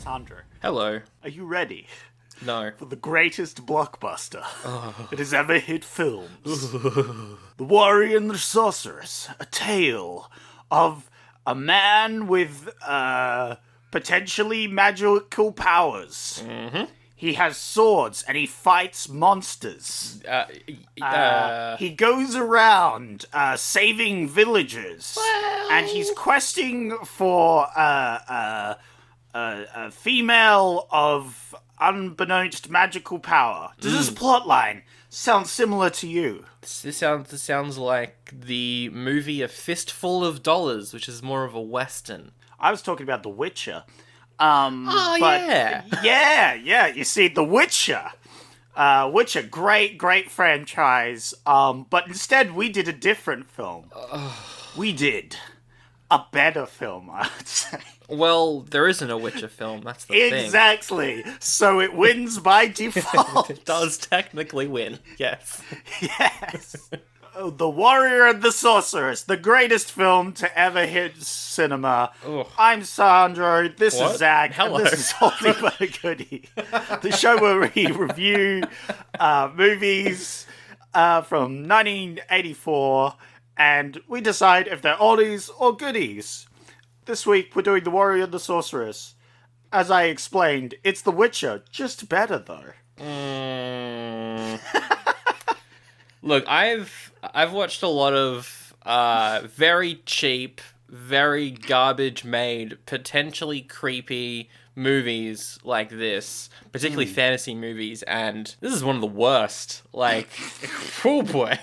Sandro, Hello. are you ready No. for the greatest blockbuster that has ever hit films? The Warrior and the Sorceress, a tale of a man with potentially magical powers. Mm-hmm. He has swords and he fights monsters. He goes around saving villagers, and he's questing for a female of unbeknownst magical power. Does this plotline sound similar to you? This sounds like the movie A Fistful of Dollars, which is more of a western. I was talking about The Witcher. Yeah. Yeah. You see, The Witcher. Witcher, great franchise. But instead, we did a different film. We did a better film, I would say. Well, there isn't a Witcher film, that's the thing. Exactly. So it wins by default. It does technically win, yes. Yes. The Warrior and the Sorceress, the greatest film to ever hit cinema. Ugh. I'm Sandro, this What? is Zach, Hello. and this is Oldie but Goodie. The show where we review movies from 1984, and we decide if they're oldies or goodies. This week, we're doing The Warrior and the Sorceress. As I explained, it's The Witcher, just better, though. Look, I've watched a lot of very cheap, very garbage-made, potentially creepy movies like this, particularly fantasy movies, and this is one of the worst. Like, oh boy.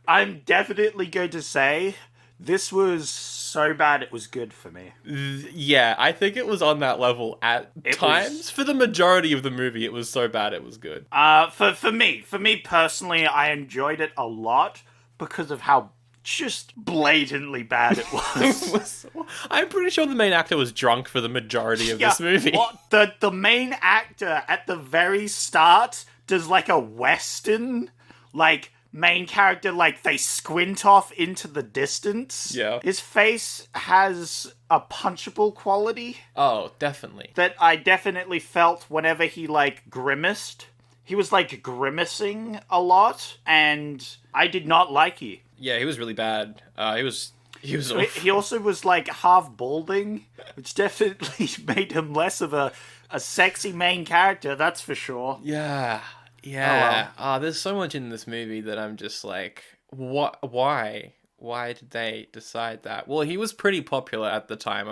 I'm definitely going to say this was so bad it was good for me. Yeah, I think it was on that level at times. For the majority of the movie, it was so bad it was good. For me personally, I enjoyed it a lot because of how just blatantly bad it was. I'm pretty sure the main actor was drunk for the majority of this movie. What? The main actor at the very start does like a western, like main character, like they squint off into the distance. Yeah. His face has a punchable quality Oh, definitely. that I definitely felt whenever he like grimaced. He was like grimacing a lot, and I did not like it. Yeah, he was really bad. He was He also was like half balding, which definitely made him less of a sexy main character, that's for sure. Yeah. There's so much in this movie that I'm just like, what? Why? Why did they decide that? Well, he was pretty popular at the time.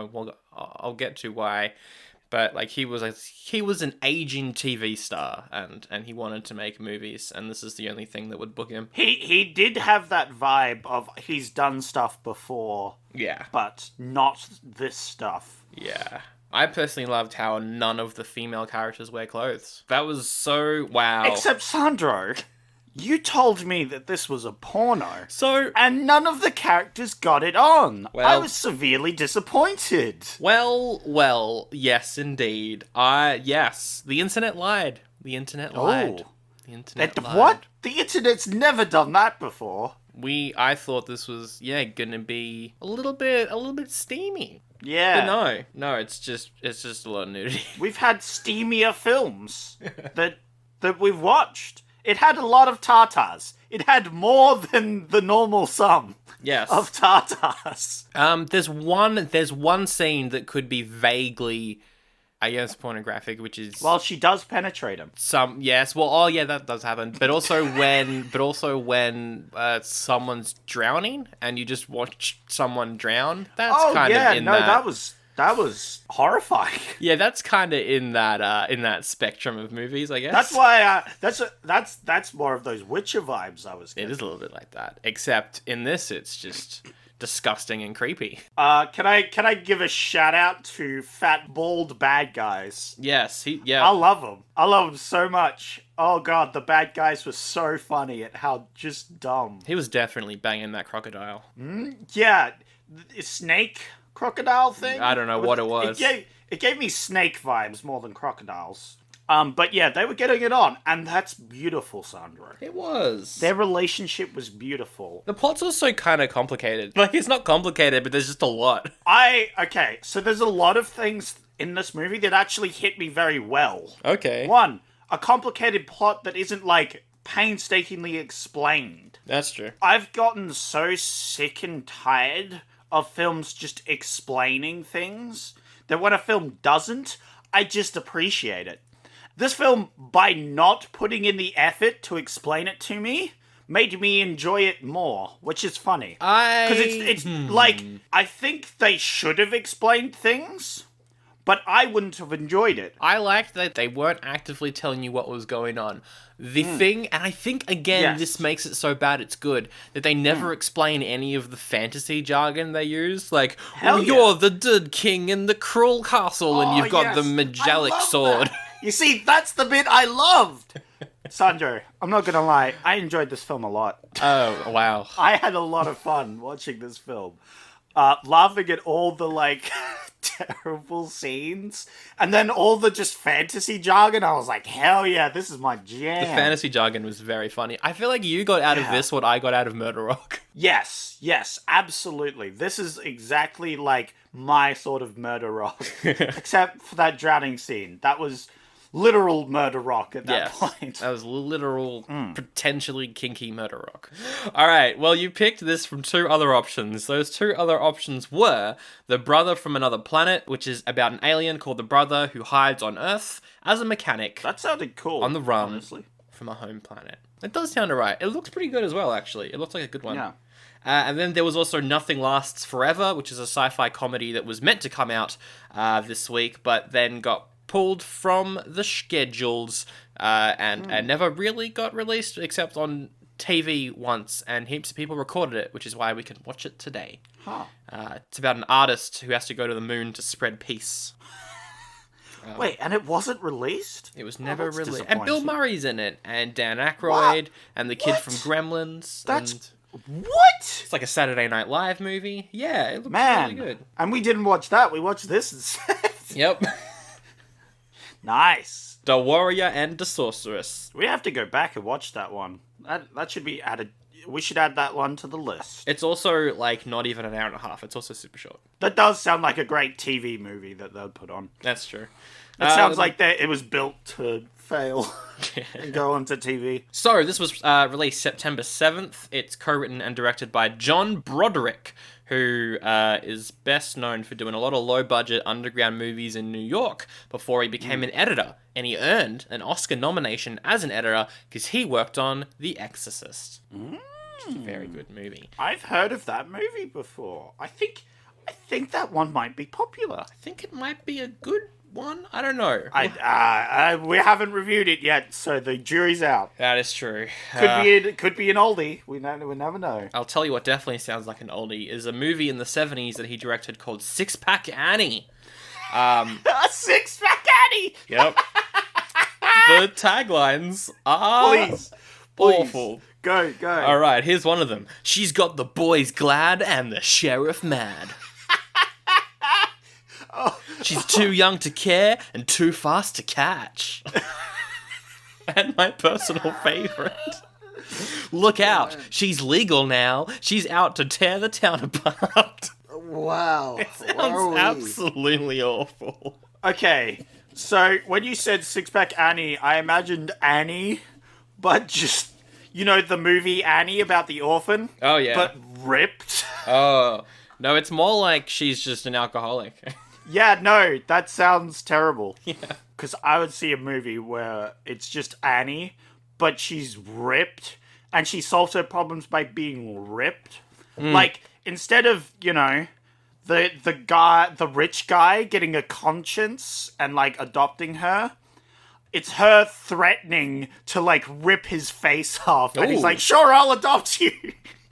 I'll get to why, but like he was an aging TV star, and he wanted to make movies, and this is the only thing that would book him. He did have that vibe of he's done stuff before, Yeah. but not this stuff. Yeah. I personally loved how none of the female characters wear clothes. That was so wow. Except Sandro, you told me that this was a porno. So, And none of the characters got it on. I Well- was severely disappointed. well, yes, indeed. Yes, the internet lied. The internet lied. The internet lied. What? The internet's never done that before. I thought this was gonna be a little bit steamy. Yeah. But no, it's just a lot of nudity. We've had steamier films that we've watched. It had a lot of tartars. It had more than the normal sum Yes. of tartars. There's one scene that could be vaguely, I guess, pornographic, which is Well, she does penetrate him. that does happen. But also when someone's drowning and you just watch someone drown, that's kind of in that. That was horrifying. Yeah, that's kind of in that spectrum of movies, I guess. That's why that's more of those Witcher vibes I was getting. It is a little bit like that, except in this, it's just disgusting and creepy. Can I give a shout out to fat bald bad guys? Yes, I love them. I love them so much. Oh god, the bad guys were so funny at how just dumb. He was definitely banging that crocodile. Yeah, snake crocodile thing. I don't know what it was. It gave me snake vibes more than crocodiles. But yeah, they were getting it on, and that's beautiful, Sandro. It was. Their relationship was beautiful. The plot's also kind of complicated. Like, it's not complicated, but there's just a lot. Okay, so there's a lot of things in this movie that actually hit me very well. Okay. One, a complicated plot that isn't, like, painstakingly explained. That's true. I've gotten so sick and tired of films just explaining things that when a film doesn't, I just appreciate it. This film, by not putting in the effort to explain it to me, made me enjoy it more, which is funny. Because it's like, I think they should have explained things, but I wouldn't have enjoyed it. I liked that they weren't actively telling you what was going on. The thing, and I think, again, this makes it so bad it's good, that they never explain any of the fantasy jargon they use. Like, you're the Dead King in the cruel castle, and you've got the Magelic sword. That. You see, that's the bit I loved. Sandro, I'm not gonna lie, I enjoyed this film a lot. Oh, wow. I had a lot of fun watching this film. Laughing at all the, like, terrible scenes, and then all the just fantasy jargon. I was like, hell yeah, this is my jam. The fantasy jargon was very funny. I feel like you got out of this what I got out of Murder Rock. Yes, absolutely. This is exactly like my sort of Murder Rock. Except for that drowning scene. That was literal Murder Rock at that point. That was literal, potentially kinky Murder Rock. Alright, well, you picked this from two other options. Those two other options were The Brother from Another Planet, which is about an alien called the Brother who hides on Earth as a mechanic. That sounded cool. On the run, honestly, from a home planet. It does sound alright. It looks pretty good as well, actually. It looks like a good one. Yeah. And then there was also Nothing Lasts Forever, which is a sci-fi comedy that was meant to come out this week, but then got pulled from the schedules and never really got released except on TV once, and heaps of people recorded it, which is why we can watch it today. It's about an artist who has to go to the moon to spread peace. Wait, and it wasn't released? It was never released. And Bill Murray's in it, and Dan Aykroyd, and the kid from Gremlins. What? It's like a Saturday Night Live movie. Yeah, it looks really good. And we didn't watch that. We watched this instead. Yep. Nice. The Warrior and the Sorceress. We have to go back and watch that one. That should be added. We should add that one to the list. It's also, like, not even an hour and a half. It's also super short. That does sound like a great TV movie that they'll put on. That's true. It sounds like it was built to fail and go onto TV. So, this was released September 7th. It's co-written and directed by John Broderick, who is best known for doing a lot of low-budget underground movies in New York before he became an editor. And he earned an Oscar nomination as an editor because he worked on The Exorcist. Which is a very good movie. I've heard of that movie before. I think that one might be popular. I think it might be a good one. I don't know. We haven't reviewed it yet, so the jury's out. That is true. Could be an oldie. We never know. I'll tell you what definitely sounds like an oldie is a movie in the 70s that he directed called Six Pack Annie. A Six Pack Annie. Yep. The taglines are please. awful. Go. All right, here's one of them. She's got the boys glad and the sheriff mad. She's too young to care and too fast to catch. And my personal favorite. Look out, she's legal now. She's out to tear the town apart. Wow. It sounds absolutely awful. Okay, so when you said Six Pack Annie, I imagined Annie, but just, you know, the movie Annie about the orphan? Oh, yeah. But ripped? Oh, no, it's more like she's just an alcoholic. Yeah, no, that sounds terrible. Yeah. Because I would see a movie where it's just Annie, but she's ripped, and she solves her problems by being ripped. Like, instead of, you know, the rich guy getting a conscience and, like, adopting her, it's her threatening to, like, rip his face off. And he's like, sure, I'll adopt you.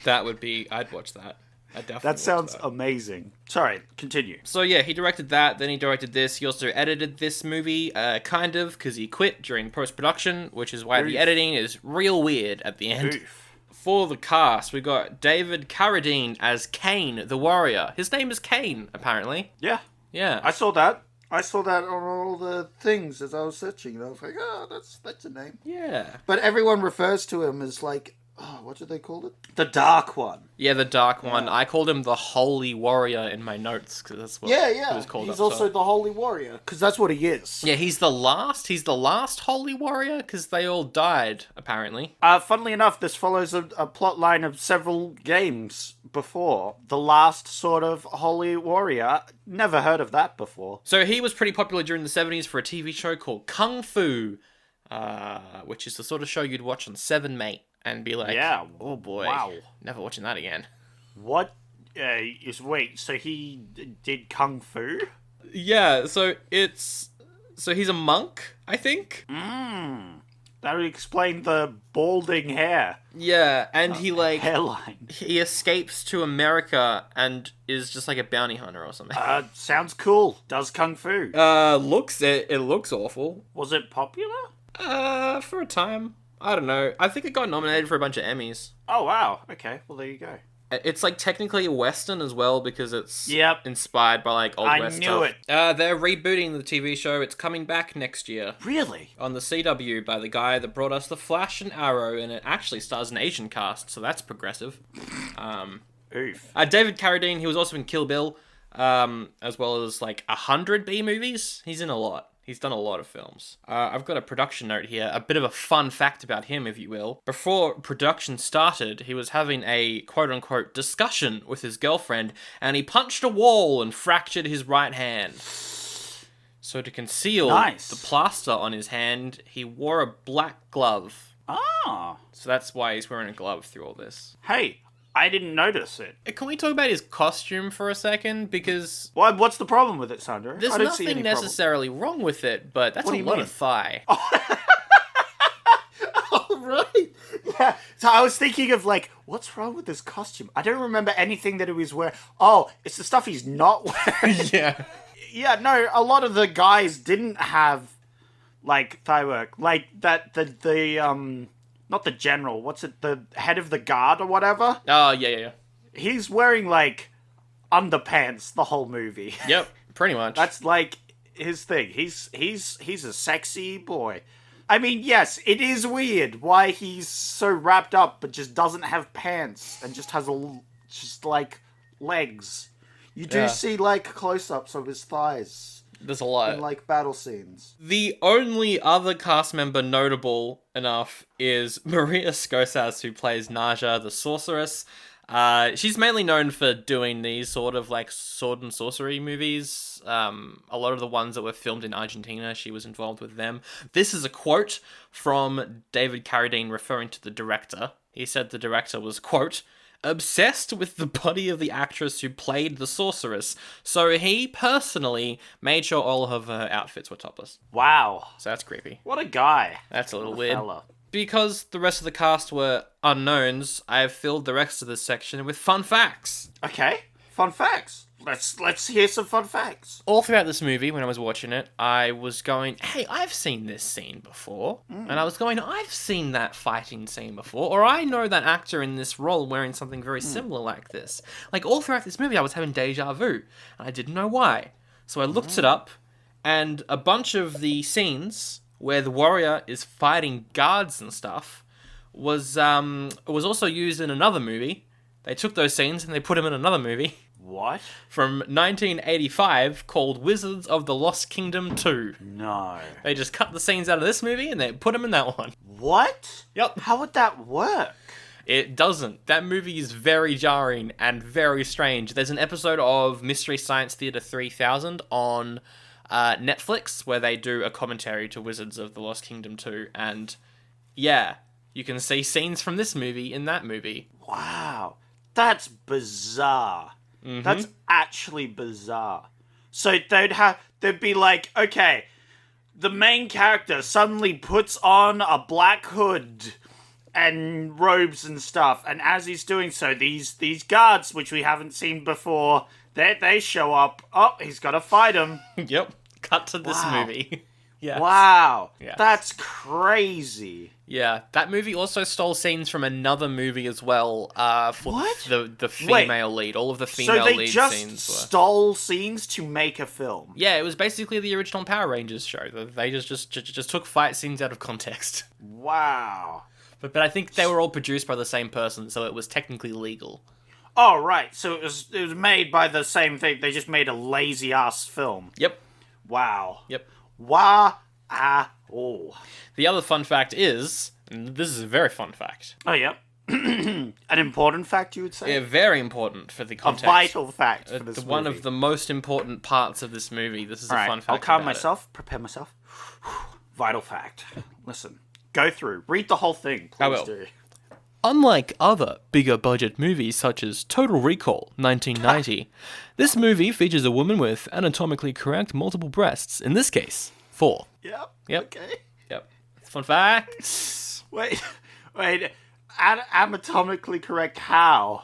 That would be... I'd watch that. I definitely That sounds amazing. Sorry, continue. So yeah, he directed that, then he directed this. He also edited this movie, kind of, because he quit during post-production, which is why the editing is real weird at the end. For the cast, we got David Carradine as Kane, the warrior. His name is Kane, apparently. Yeah. Yeah. I saw that. I saw that on all the things as I was searching, and I was like, oh, that's a name. Yeah. But everyone refers to him as like, oh, what do they call it? The Dark One. Yeah, the Dark One. I called him the Holy Warrior in my notes, because that's what he was called. He's also the Holy Warrior, because that's what he is. Yeah, he's the last Holy Warrior, because they all died, apparently. Funnily enough, this follows a plot line of several games before. The last sort of Holy Warrior. Never heard of that before. So he was pretty popular during the 70s for a TV show called Kung Fu, which is the sort of show you'd watch on 7 Mate and be like, oh boy, wow, never watching that again. What? Wait, so he did Kung Fu? Yeah, so he's a monk, I think? That would explain the balding hair. Yeah, and he hairline. He escapes to America and is just like a bounty hunter or something. Sounds cool. Does Kung Fu. It looks awful. Was it popular? For a time. I don't know. I think it got nominated for a bunch of Emmys. Oh, wow. Okay, well, there you go. It's like technically a Western as well because it's inspired by like Old West stuff. I knew it. They're rebooting the TV show. It's coming back next year. Really? On the CW by the guy that brought us The Flash and Arrow, and it actually stars an Asian cast, so that's progressive. Oof. David Carradine, he was also in Kill Bill, as well as like 100 B movies. He's in a lot. He's done a lot of films. I've got a production note here, a bit of a fun fact about him, if you will. Before production started, he was having a quote-unquote discussion with his girlfriend, and he punched a wall and fractured his right hand. So to conceal the plaster on his hand, he wore a black glove. Ah. So that's why he's wearing a glove through all this. Hey, I didn't notice it. Can we talk about his costume for a second? Because... What's the problem with it, Sandro? There's nothing necessarily wrong with it, but that's a lot of thigh. Oh, right. Yeah. So I was thinking of, like, what's wrong with this costume? I don't remember anything that he was wearing. Oh, it's the stuff he's not wearing. Yeah. Yeah, no, a lot of the guys didn't have, like, thigh work. Like, not the general, what's it, the head of the guard or whatever? Oh, yeah. He's wearing, like, underpants the whole movie. Yep, pretty much. That's, like, his thing. He's a sexy boy. I mean, yes, it is weird why he's so wrapped up but just doesn't have pants and just has just, like, legs. You do see, like, close-ups of his thighs. There's a lot. In, like, battle scenes. The only other cast member notable enough is Maria Skosas, who plays Naja, the Sorceress. She's mainly known for doing these sort of, like, sword and sorcery movies. A lot of the ones that were filmed in Argentina, she was involved with them. This is a quote from David Carradine referring to the director. He said the director was, quote, obsessed with the body of the actress who played the Sorceress, so he personally made sure all of her outfits were topless. Wow. So that's creepy. What a guy. That's a little weird. Fella. Because the rest of the cast were unknowns, I have filled the rest of this section with fun facts. Okay, fun facts. Let's hear some fun facts. All throughout this movie, when I was watching it, I was going, hey, I've seen this scene before. And I was going, I've seen that fighting scene before. Or I know that actor in this role wearing something very similar like this. Like, all throughout this movie, I was having deja vu. And I didn't know why. So I looked it up, and a bunch of the scenes where the warrior is fighting guards and stuff was also used in another movie. They took those scenes and they put them in another movie. What? From 1985 called Wizards of the Lost Kingdom 2. No. They just cut the scenes out of this movie and they put them in that one. What? Yep. How would that work? It doesn't. That movie is very jarring and very strange. There's an episode of Mystery Science Theater 3000 on Netflix where they do a commentary to Wizards of the Lost Kingdom 2. And yeah, you can see scenes from this movie in that movie. Wow. That's bizarre. Mm-hmm. That's actually bizarre. So they'd be like, okay, the main character suddenly puts on a black hood and robes and stuff, and as he's doing so, these guards, which we haven't seen before, they show up. Oh, he's got to fight him. Yep. Cut to this movie. Yeah. Wow. Yes. That's crazy. Yeah, that movie also stole scenes from another movie as well. For What? the female lead, all of the So female they lead just scenes were. stole scenes to make a film. Yeah, it was basically the original Power Rangers show. They just took fight scenes out of context. Wow. But I think they were all produced by the same person, so it was technically legal. Oh, right. So it was made by the same thing. They just made a lazy ass film. Yep. Wow. Yep. Oh. The other fun fact is, and this is a very fun fact. Oh, yep. An important fact, you would say? Yeah, very important for the A context. vital fact for this movie. One of the most important parts of this movie. This is a fun fact. I'll calm about myself, prepare myself. Vital fact. Listen. Go through. Read the whole thing. Please I will. do. Unlike other bigger budget movies such as Total Recall 1990, this movie features a woman with anatomically correct multiple breasts. In this case, 4. Yep. Yep. Okay. Yep. Fun fact. Wait. Anatomically correct how?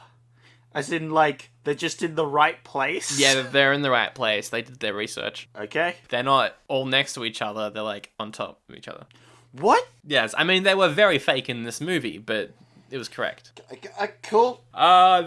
As in, like, they're just in the right place? Yeah, they're in the right place. They did their research. Okay. They're not all next to each other. They're, like, on top of each other. What? Yes, I mean, they were very fake in this movie, but it was correct. Cool.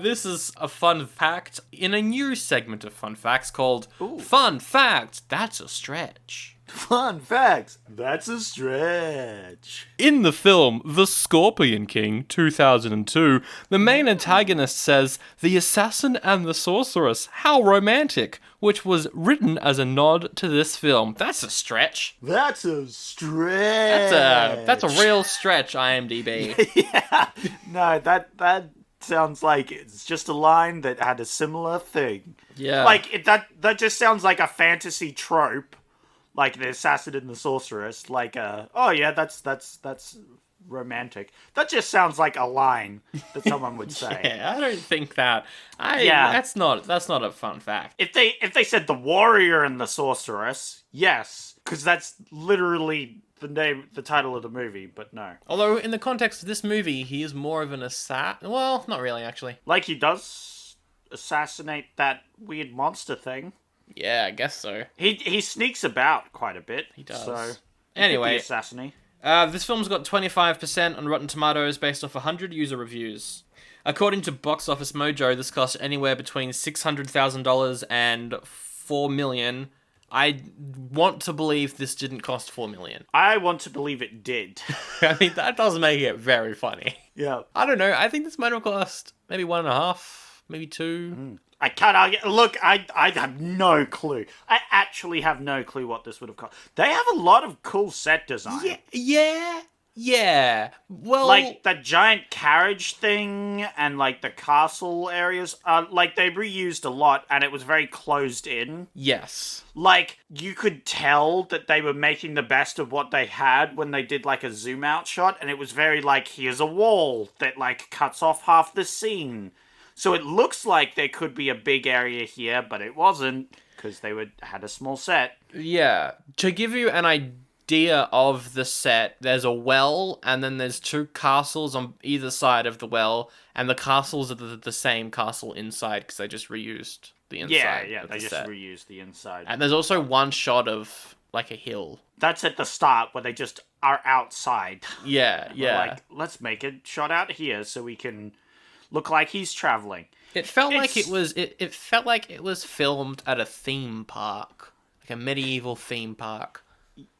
This is a fun fact in a new segment of fun facts called Ooh. Fun Fact, That's a Stretch. Fun facts. That's a stretch. In the film The Scorpion King 2002, the main antagonist says, "The assassin and the sorceress, how romantic," which was written as a nod to this film. That's a stretch. That's a stretch. That's a real stretch, IMDb. Yeah. No, that sounds like it's just a line that had a similar thing. Yeah. Like, that just sounds like a fantasy trope. Like the assassin and the sorceress. Like, oh yeah, that's romantic. That just sounds like a line that someone would say. Yeah, I don't think that. That's not a fun fact. If they said the warrior and the sorceress, yes, because that's literally the title of the movie. But no, Although in the context of this movie, he is more of an assassin. Well, not really, actually. like he does assassinate that weird monster thing. Yeah, I guess so. He sneaks about quite a bit. He does. So Anyway, assassinate. This film's got 25% on Rotten Tomatoes based off 100 user reviews. According to Box Office Mojo, this cost anywhere between $600,000 and $4 million. I want to believe this didn't cost $4 million. I want to believe it did. I mean, that does make it very funny. Yeah. I don't know. I think this might have cost maybe 1.5, maybe 2. I can't argue. Look, I have no clue. I actually have no clue what this would have cost. They have a lot of cool set design. Yeah. Well, Like the giant carriage thing and like the castle areas. Like they reused a lot and it was very closed in. yes. Like you could tell that they were making the best of what they had when they did like a zoom out shot, and it was very like, here's a wall that like cuts off half the scene. So it looks like there could be a big area here, but it wasn't because they had a small set. Yeah. To give you an idea of the set, there's a well, and then there's 2 castles on either side of the well, and the castles are the same castle inside because they just reused the inside. Yeah, of they the just set. reused the inside. And there's also one shot of like a hill. That's at the start where they just are outside. Yeah. They're like, let's make a shot out here so we can look like he's traveling. It felt like it was. It felt like it was filmed at a theme park, like a medieval theme park.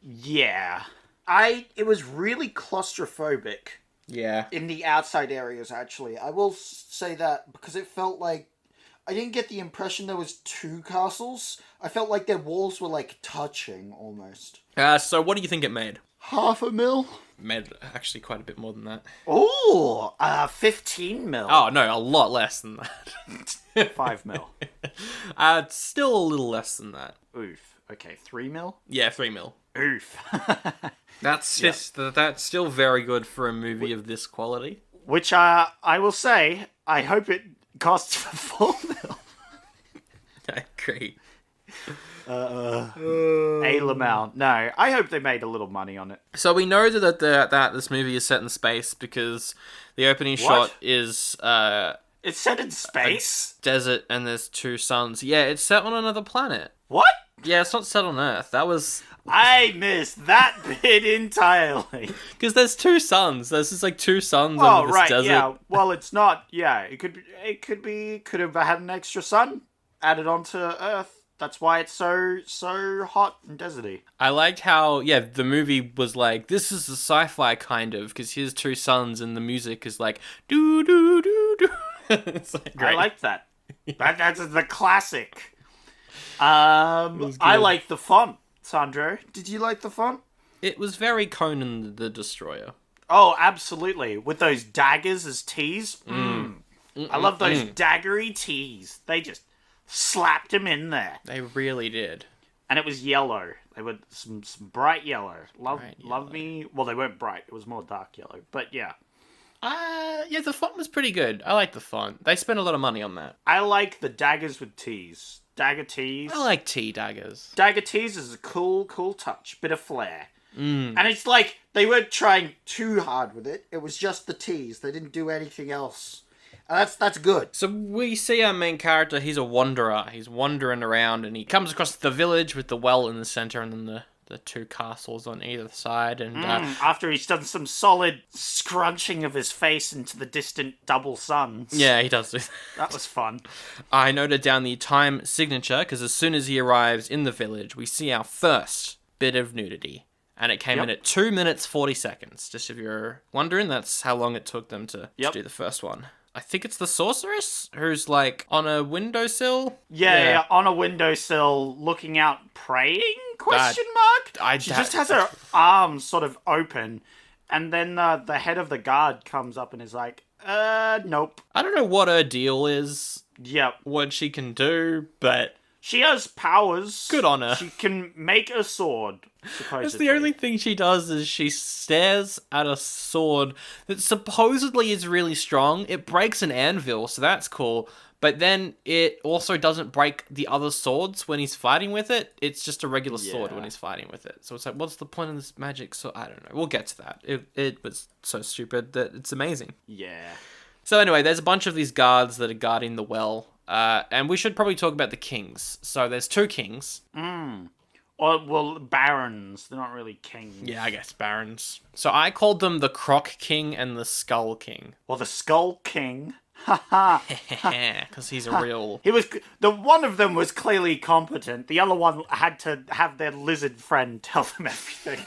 Yeah. It was really claustrophobic Yeah. in the outside areas, actually. I will say that because it felt like I didn't get the impression there was 2 castles. I felt like their walls were like touching almost. So what do you think it made? $500,000? Made actually quite a bit more than that. Oh, 15 mil. Oh no, a lot less than that. 5 mil. It's still a little less than that. Oof. Okay, 3 mil? Yeah, 3 mil. Oof. That's still very good for a movie of this quality. Which I will say, I hope it costs 4 mil. I agree. amount. No, I hope they made a little money on it. So we know that this movie is set in space because the opening shot is It's set in space? desert and there's 2 suns. Yeah, it's set on another planet. What? Yeah, it's not set on Earth. That was... I missed that bit entirely. Because there's two suns. There's just like two suns Oh, over this right, desert. yeah. Well, it's not. Yeah, could have had an extra sun added onto Earth. That's why it's so hot and deserty. I liked how, the movie was like, this is a sci-fi kind of, because here's two suns and the music is like, doo doo doo doo. It's like, great. I like that. That's the classic. I like the font, Sandro. Did you like the font? It was very Conan the Destroyer. Oh, absolutely. With those daggers as T's. I love those daggery T's. They just slapped him in there. They really did. And it was yellow. They were some bright yellow. Love yellow. me. Well, they weren't bright. It was more dark yellow. But yeah. The font was pretty good. I like the font. They spent a lot of money on that. I like the daggers with T's. Dagger T's. I like T daggers. Dagger T's is a cool touch. Bit of flair. And it's like they weren't trying too hard with it. It was just the T's. They didn't do anything else. That's good. So we see our main character, he's a wanderer. He's wandering around and he comes across the village with the well in the center and then the two castles on either side. And after he's done some solid scrunching of his face into the distant double suns. Yeah, he does do that. That was fun. I noted down the time signature because as soon as he arrives in the village, we see our first bit of nudity. And it came in at 2 minutes 40 seconds. Just if you're wondering, that's how long it took them to do the first one. I think it's the Sorceress who's like on a windowsill. Yeah, on a windowsill looking out praying? Question mark? She just has her arms sort of open. And then the head of the guard comes up and is like, nope. I don't know what her deal is. Yep. What she can do, but... She has powers. Good on her. She can make a sword, supposedly. That's the only thing she does is she stares at a sword that supposedly is really strong. It breaks an anvil, so that's cool. But then it also doesn't break the other swords when he's fighting with it. It's just a regular sword when he's fighting with it. So it's like, what's the point of this magic sword? I don't know. We'll get to that. It was so stupid that it's amazing. Yeah. So anyway, there's a bunch of these guards that are guarding the well. And we should probably talk about the kings. So there's two kings. Well, barons. They're not really kings. Yeah, I guess barons. So I called them the Croc King and the Skull King. Well, the Skull King. Haha. Because he's a real... One of them was clearly competent. The other one had to have their lizard friend tell them everything.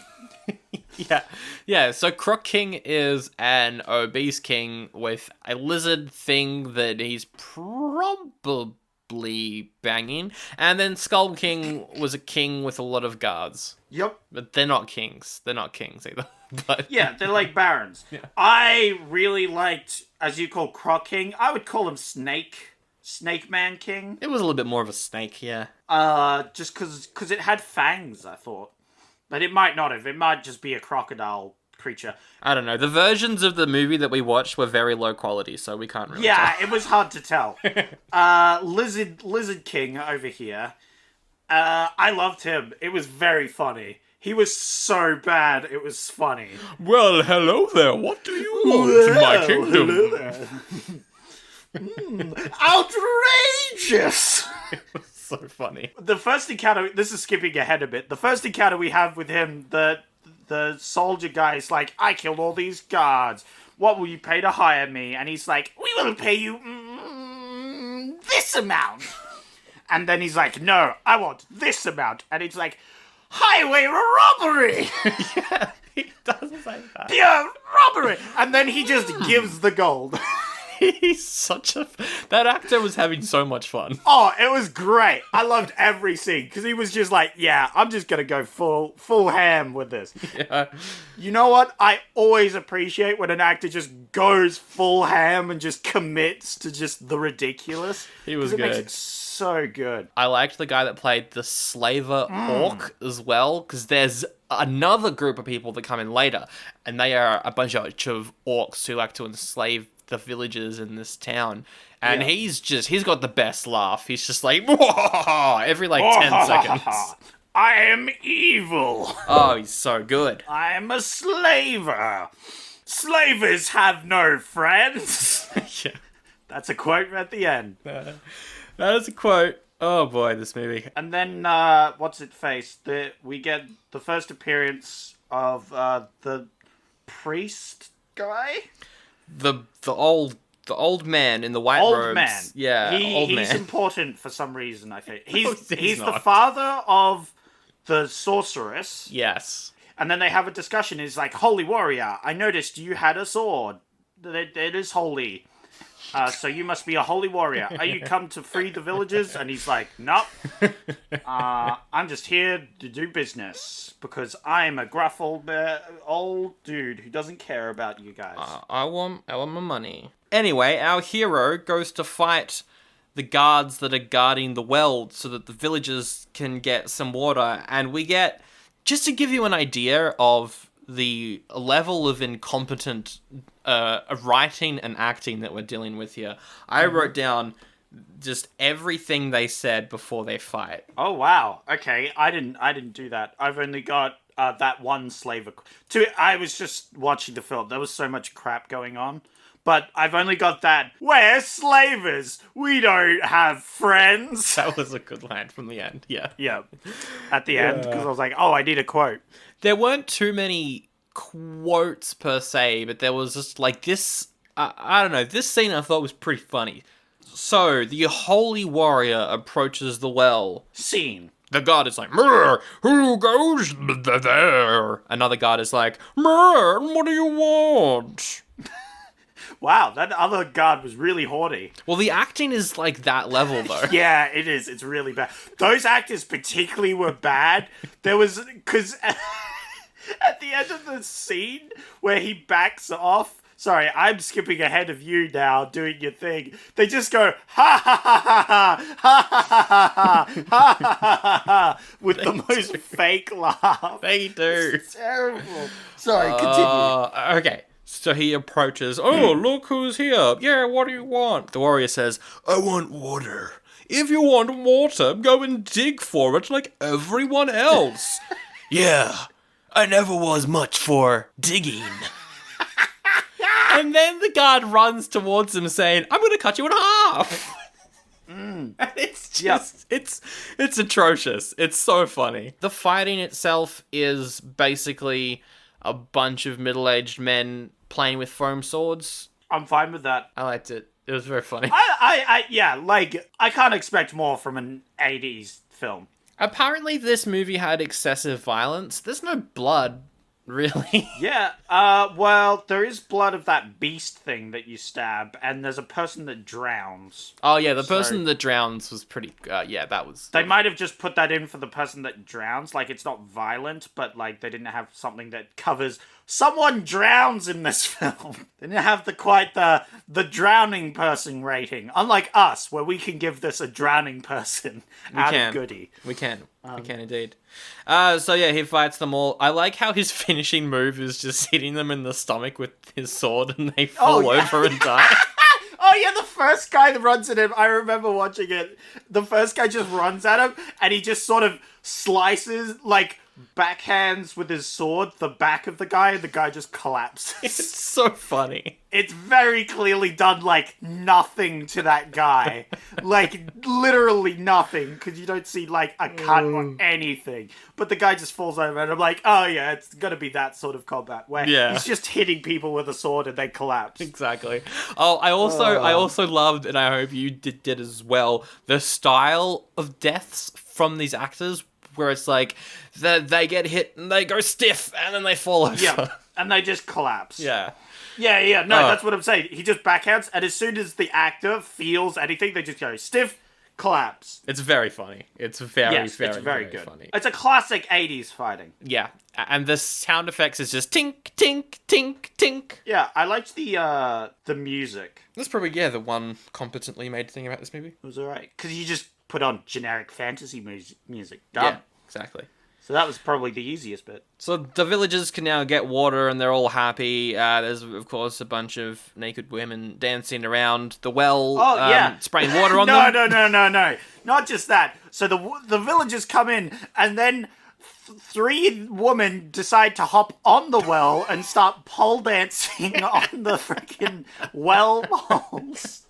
Yeah, so Croc King is an obese king with a lizard thing that he's probably banging. And then Skull King was a king with a lot of guards. Yep. But they're not kings. They're not kings either. But yeah, they're like barons. Yeah. I really liked, as you call Croc King, I would call him Snake Man King. It was a little bit more of a snake, yeah. Just because it had fangs, I thought. But it might not have. It might just be a crocodile creature. I don't know. The versions of the movie that we watched were very low quality, so we can't really tell. It was hard to tell. Lizard King over here. I loved him. It was very funny. He was so bad, it was funny. Well, hello there. What do you want in my kingdom? Hello there. Outrageous! So funny. The first encounter, this is skipping ahead a bit. The first encounter we have with him, the soldier guy is like, I killed all these guards. What will you pay to hire me? And he's like, we will pay you this amount. And then he's like, no, I want this amount. And he's like, highway robbery. Yeah, he does say that. Pure robbery. And then he just gives the gold. He's such a... That actor was having so much fun. Oh, it was great. I loved every scene because he was just like, yeah, I'm just going to go full ham with this. Yeah. You know what? I always appreciate when an actor just goes full ham and just commits to just the ridiculous. He was good. Makes it so good. I liked the guy that played the slaver orc as well because there's another group of people that come in later and they are a bunch of orcs who like to enslave the villagers in this town, and he's got the best laugh. He's just like every like 10 seconds. I am evil. Oh, he's so good. I am a slaver. Slavers have no friends. Yeah, that's a quote at the end. That is a quote. Oh boy, this movie. And then, what's it face? We get the first appearance of the priest guy? The old man in the white Old robes. man. Yeah, old man. He's important for some reason, I think. He's he's the not. father of the sorceress. Yes. And then they have a discussion. He's like, Holy warrior, I noticed you had a sword. It is holy. So you must be a holy warrior. Are you come to free the villagers? And he's like, nope. I'm just here to do business because I'm a gruff old dude who doesn't care about you guys. I want my money. Anyway, our hero goes to fight the guards that are guarding the well so that the villagers can get some water. And we get, just to give you an idea of the level of incompetent writing and acting that we're dealing with here, I wrote down just everything they said before they fight. Oh wow. Okay, I didn't do that. I've only got that one slave. I was just watching the film. There was so much crap going on. But I've only got that. We're slavers. We don't have friends. That was a good line from the end. Yeah. Yeah. At the end, because I was like, oh, I need a quote. There weren't too many quotes per se, but there was just like this. I don't know. This scene I thought was pretty funny. So the holy warrior approaches the well. Scene. The guard is like, "Mrr, who goes there?" Another guard is like, "Mrr, what do you want?" Wow, that other guard was really haughty. Well, the acting is like that level, though. Yeah, it is. It's really bad. Those actors particularly were bad. There was... Because at the end of the scene where he backs off... Sorry, I'm skipping ahead of you now, doing your thing. They just go, ha ha ha ha ha ha ha ha ha ha ha with the most fake laugh. They do. It's terrible. Sorry, continue. Okay. So he approaches. Oh, look who's here. Yeah, what do you want? The warrior says, I want water. If you want water, go and dig for it like everyone else. Yeah, I never was much for digging. And then the guard runs towards him saying, I'm going to cut you in half. And it's just, it's atrocious. It's so funny. The fighting itself is basically a bunch of middle-aged men playing with foam swords. I'm fine with that. I liked it. It was very funny. I can't expect more from an 80s film. Apparently this movie had excessive violence. There's no blood, really. Yeah, well, there is blood of that beast thing that you stab, and there's a person that drowns. Oh, yeah, the person that drowns was pretty... that was... They might have just put that in for the person that drowns. Like, it's not violent, but, like, they didn't have something that covers... Someone drowns in this film. They didn't have the drowning person rating. Unlike us, where we can give this a drowning person of Goodie. We can indeed. So yeah, he fights them all. I like how his finishing move is just hitting them in the stomach with his sword and they fall over and die. Oh yeah, the first guy that runs at him, I remember watching it. The first guy just runs at him and he just sort of slices, like, backhands with his sword the back of the guy and the guy just collapses. It's so funny. It's very clearly done, like, nothing to that guy. Like, literally nothing, because you don't see, like, a cut or anything. But the guy just falls over, and I'm like, oh yeah, it's gonna be that sort of combat, where he's just hitting people with a sword and they collapse. Exactly. Oh, I also loved, and I hope you did as well, the style of deaths from these actors, where it's like, they get hit and they go stiff, and then they fall over. Yeah, and they just collapse. Yeah. Yeah, no, that's what I'm saying. He just backhands, and as soon as the actor feels anything, they just go stiff, collapse. It's very funny. It's very good. Funny. It's a classic 80s fighting. Yeah, and the sound effects is just tink, tink, tink, tink. Yeah, I liked the music. That's probably, the one competently made thing about this movie. It was alright, because you just put on generic fantasy music. Done. Yeah, exactly. So that was probably the easiest bit. So the villagers can now get water and they're all happy. There's, of course, a bunch of naked women dancing around the well, spraying water on them. No. Not just that. So the villagers come in and then three women decide to hop on the well and start pole dancing on the freaking well bowls.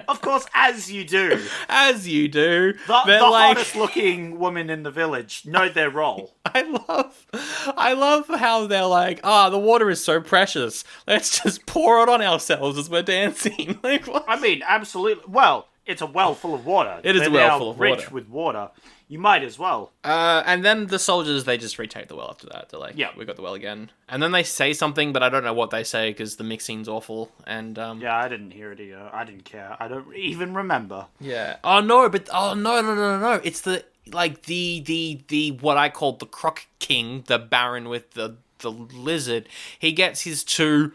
Of course, as you do. As you do. The like... hottest looking women in the village know their role. I love how they're like, the water is so precious. Let's just pour it on ourselves as we're dancing. Like, what? I mean, absolutely. Well, it's a well full of water. It is a well full of water. Rich with water. You might as well. And then the soldiers, they just retake the well after that. They're like, we got the well again. And then they say something, but I don't know what they say because the mixing's awful. And yeah, I didn't hear it either. I didn't care. I don't even remember. Yeah. No. It's the what I called the Croc King, the Baron with the lizard. He gets his two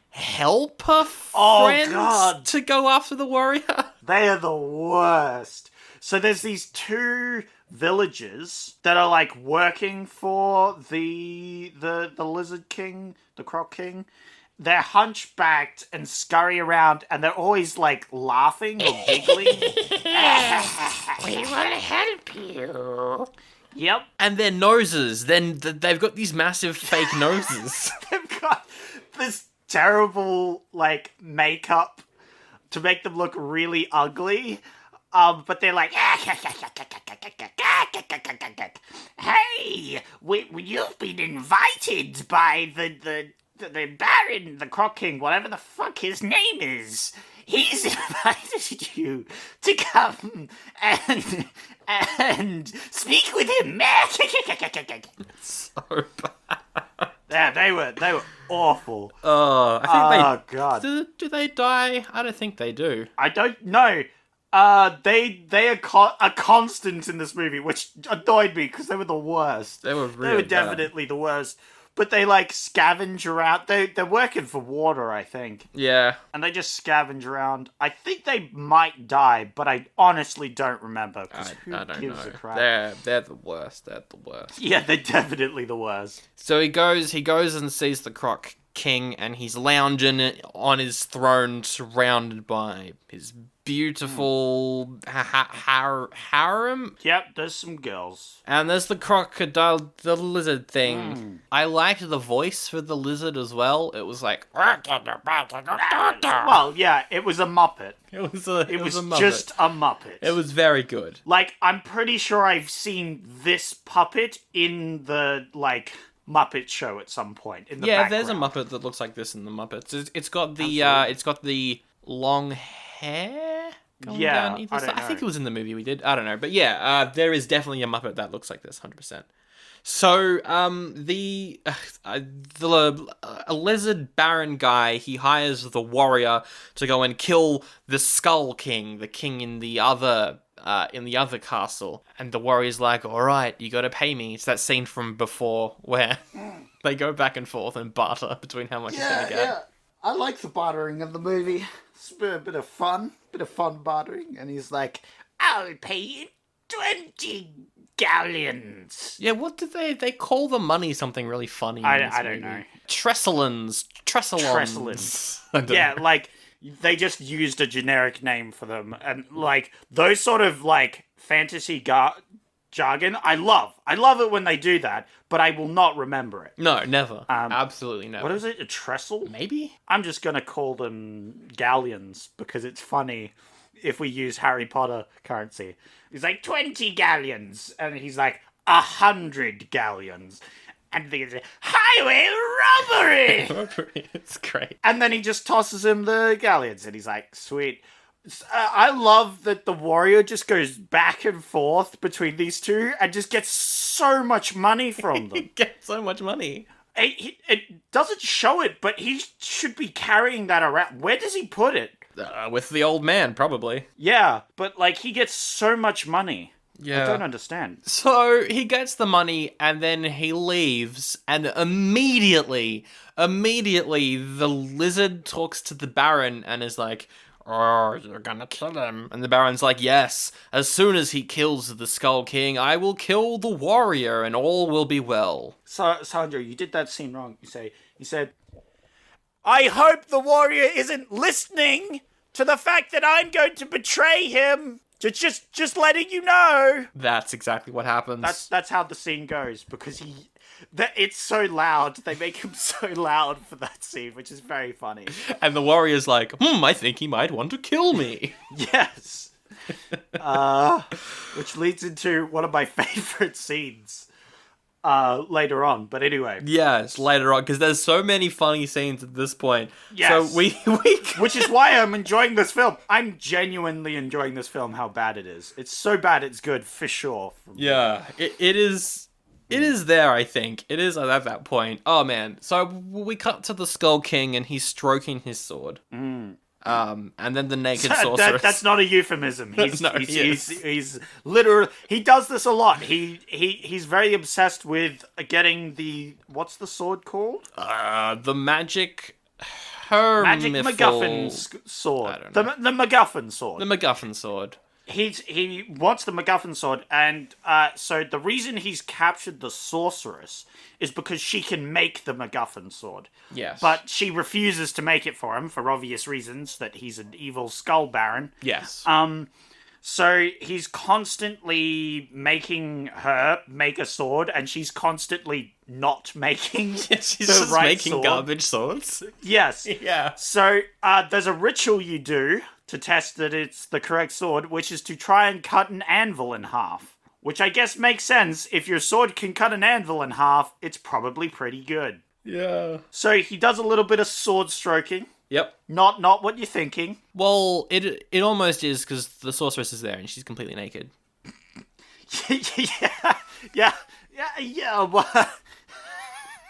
helper friends to go after the warrior. They are the worst. So there's these two villagers that are like working for the lizard king, the Croc King. They're hunchbacked and scurry around, and they're always like laughing or giggling. We want to help you. Yep. And their noses, then they've got these massive fake noses. They've got this terrible like makeup to make them look really ugly. But they're like, hey, you've been invited by the Baron, the Croc King, whatever the fuck his name is. He's invited you to come and speak with him. So bad. Yeah, they were awful. I think God. Do they die? I don't think they do. I don't know. They are a constant in this movie, which annoyed me because they were the worst. They were definitely the worst. But they like scavenge around. They're working for water, I think. Yeah. And they just scavenge around. I think they might die, but I honestly don't remember. I don't know. A crap? They're the worst. They're the worst. Yeah, they're definitely the worst. So he goes and sees the Croc King, and he's lounging on his throne, surrounded by his beautiful harem. Yep, there's some girls. And there's the crocodile, the lizard thing. I liked the voice for the lizard as well. It was like... Well, yeah, it was a Muppet. It was Muppet. Just a Muppet. It was very good. Like, I'm pretty sure I've seen this puppet in the, like... Muppet Show at some point in the background. There's a Muppet that looks like this in the Muppets. It's got the long hair going down either side. I think it was in the movie we did. I don't know, but there is definitely a Muppet that looks like this, 100%. So a lizard baron guy, he hires the warrior to go and kill the Skull King, the king in the other castle, and the warrior's like, all right, you gotta pay me. It's that scene from before where they go back and forth and barter between how much he's gonna get. Yeah, I like the bartering of the movie. It's a bit of fun bartering, and he's like, I'll pay you 20 galleons. Yeah, what did they call the money something really funny? I don't know. Tresselins. Yeah, like, they just used a generic name for them, and like those sort of like fantasy jargon, I love it when they do that, but I will not remember it. No, never. Absolutely never. What is it? A trestle? Maybe? I'm just gonna call them galleons because it's funny if we use Harry Potter currency. He's like 20 galleons, and he's like 100 galleons. And they say, highway robbery! It's great. And then he just tosses him the galleons, and he's like, sweet. I love that the warrior just goes back and forth between these two and just gets so much money from them. He gets so much money. It doesn't show it, but he should be carrying that around. Where does he put it? With the old man, probably. Yeah, but like he gets so much money. Yeah. I don't understand. So he gets the money and then he leaves, and immediately the lizard talks to the Baron and is like, oh, you're gonna kill him. And the Baron's like, yes, as soon as he kills the Skull King, I will kill the warrior and all will be well. So, Sandro, you did that scene wrong. You said, I hope the warrior isn't listening to the fact that I'm going to betray him. Just letting you know. That's exactly what happens. That's how the scene goes, because it's so loud. They make him so loud for that scene, which is very funny. And the warrior's like, I think he might want to kill me. Yes. Which leads into one of my favorite scenes later on. But anyway. Yes, later on, because there's so many funny scenes at this point. Yes. So we Which is why I'm enjoying this film. I'm genuinely enjoying this film, how bad it is. It's so bad it's good, for sure. Yeah, it is. It is there, I think. It is at that point. Oh, man. So we cut to the Skull King, and he's stroking his sword. And then the naked sorceress. That's not a euphemism. He's literally... He does this a lot. He's very obsessed with getting the... What's the sword called? The magic... Magic MacGuffin sword. I don't know. The MacGuffin sword. The MacGuffin sword. He wants the MacGuffin sword, and so the reason he's captured the Sorceress is because she can make the MacGuffin sword. Yes. But she refuses to make it for him, for obvious reasons, that he's an evil skull baron. Yes. So he's constantly making her make a sword, and she's constantly not making she's the just right making sword. garbage swords. Yes. Yeah. So there's a ritual you do to test that it's the correct sword, which is to try and cut an anvil in half. Which I guess makes sense. If your sword can cut an anvil in half, it's probably pretty good. Yeah. So he does a little bit of sword stroking. Yep. Not what you're thinking. Well, it almost is, because the sorceress is there and she's completely naked. Yeah. Well,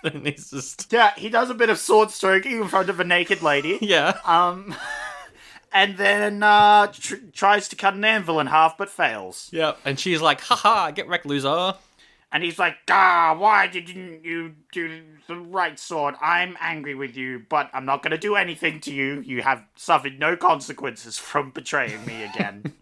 And he's just... yeah, he does a bit of sword stroking in front of a naked lady. Yeah. And then tries to cut an anvil in half, but fails. Yep. And she's like, haha, get wrecked, loser. And he's like, why didn't you do the right sword? I'm angry with you, but I'm not going to do anything to you. You have suffered no consequences from betraying me again.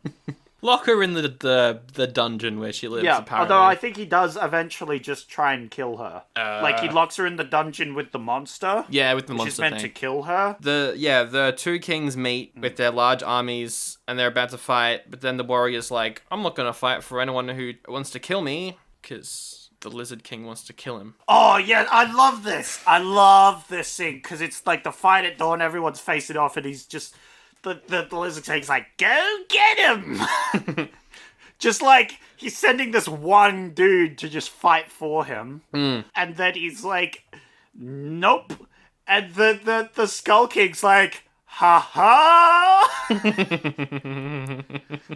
Lock her in the dungeon where she lives, Yeah, apparently. although I think he does eventually just try and kill her. Like, he locks her in the dungeon with the monster. Yeah, with the which monster is meant thing. to kill her. The two kings meet with their large armies, and they're about to fight, but then the warrior's like, I'm not going to fight for anyone who wants to kill me, because the lizard king wants to kill him. Oh, yeah, I love this. I love this scene, because it's like the fight at dawn, everyone's facing off, and he's just... The lizard king's like, go get him! Just like, he's sending this one dude to just fight for him. And then he's like, nope. And the Skull King's like, ha ha!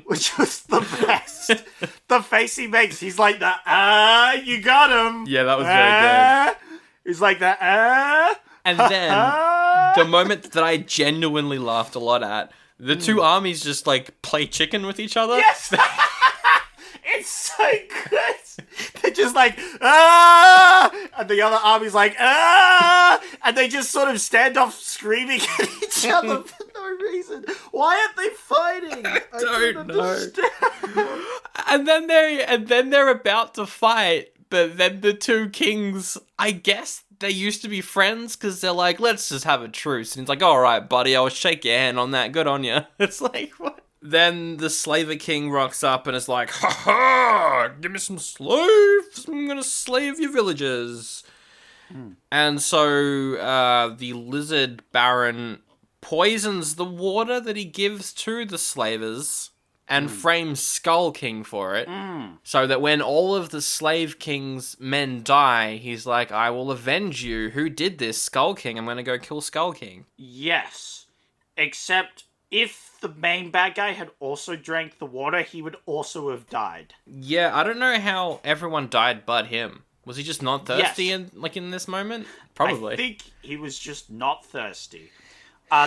Which was the best. The face he makes, he's like the, you got him! Yeah, that was very good. He's like the, And then, the moment that I genuinely laughed a lot at, the two armies just, like, play chicken with each other. Yes! It's so good! They're just like, ah! And the other army's like, ah! And they just sort of stand off screaming at each other for no reason. Why aren't they fighting? I don't know. understand. And then they're about to fight, but then the two kings, I guess they used to be friends, because they're like, let's just have a truce. And he's like, all right, buddy, I'll shake your hand on that. Good on you. It's like, what? Then the slaver king rocks up and is like, ha ha, give me some slaves. I'm going to slave your villagers. And so the lizard baron poisons the water that he gives to the slavers and frames Skull King for it, so that when all of the slave king's men die, he's like, I will avenge you. Who did this? Skull King. I'm going to go kill Skull King. Yes. Except if the main bad guy had also drank the water, he would also have died. Yeah, I don't know how everyone died but him. Was he just not thirsty Yes. in this moment? Probably. I think he was just not thirsty.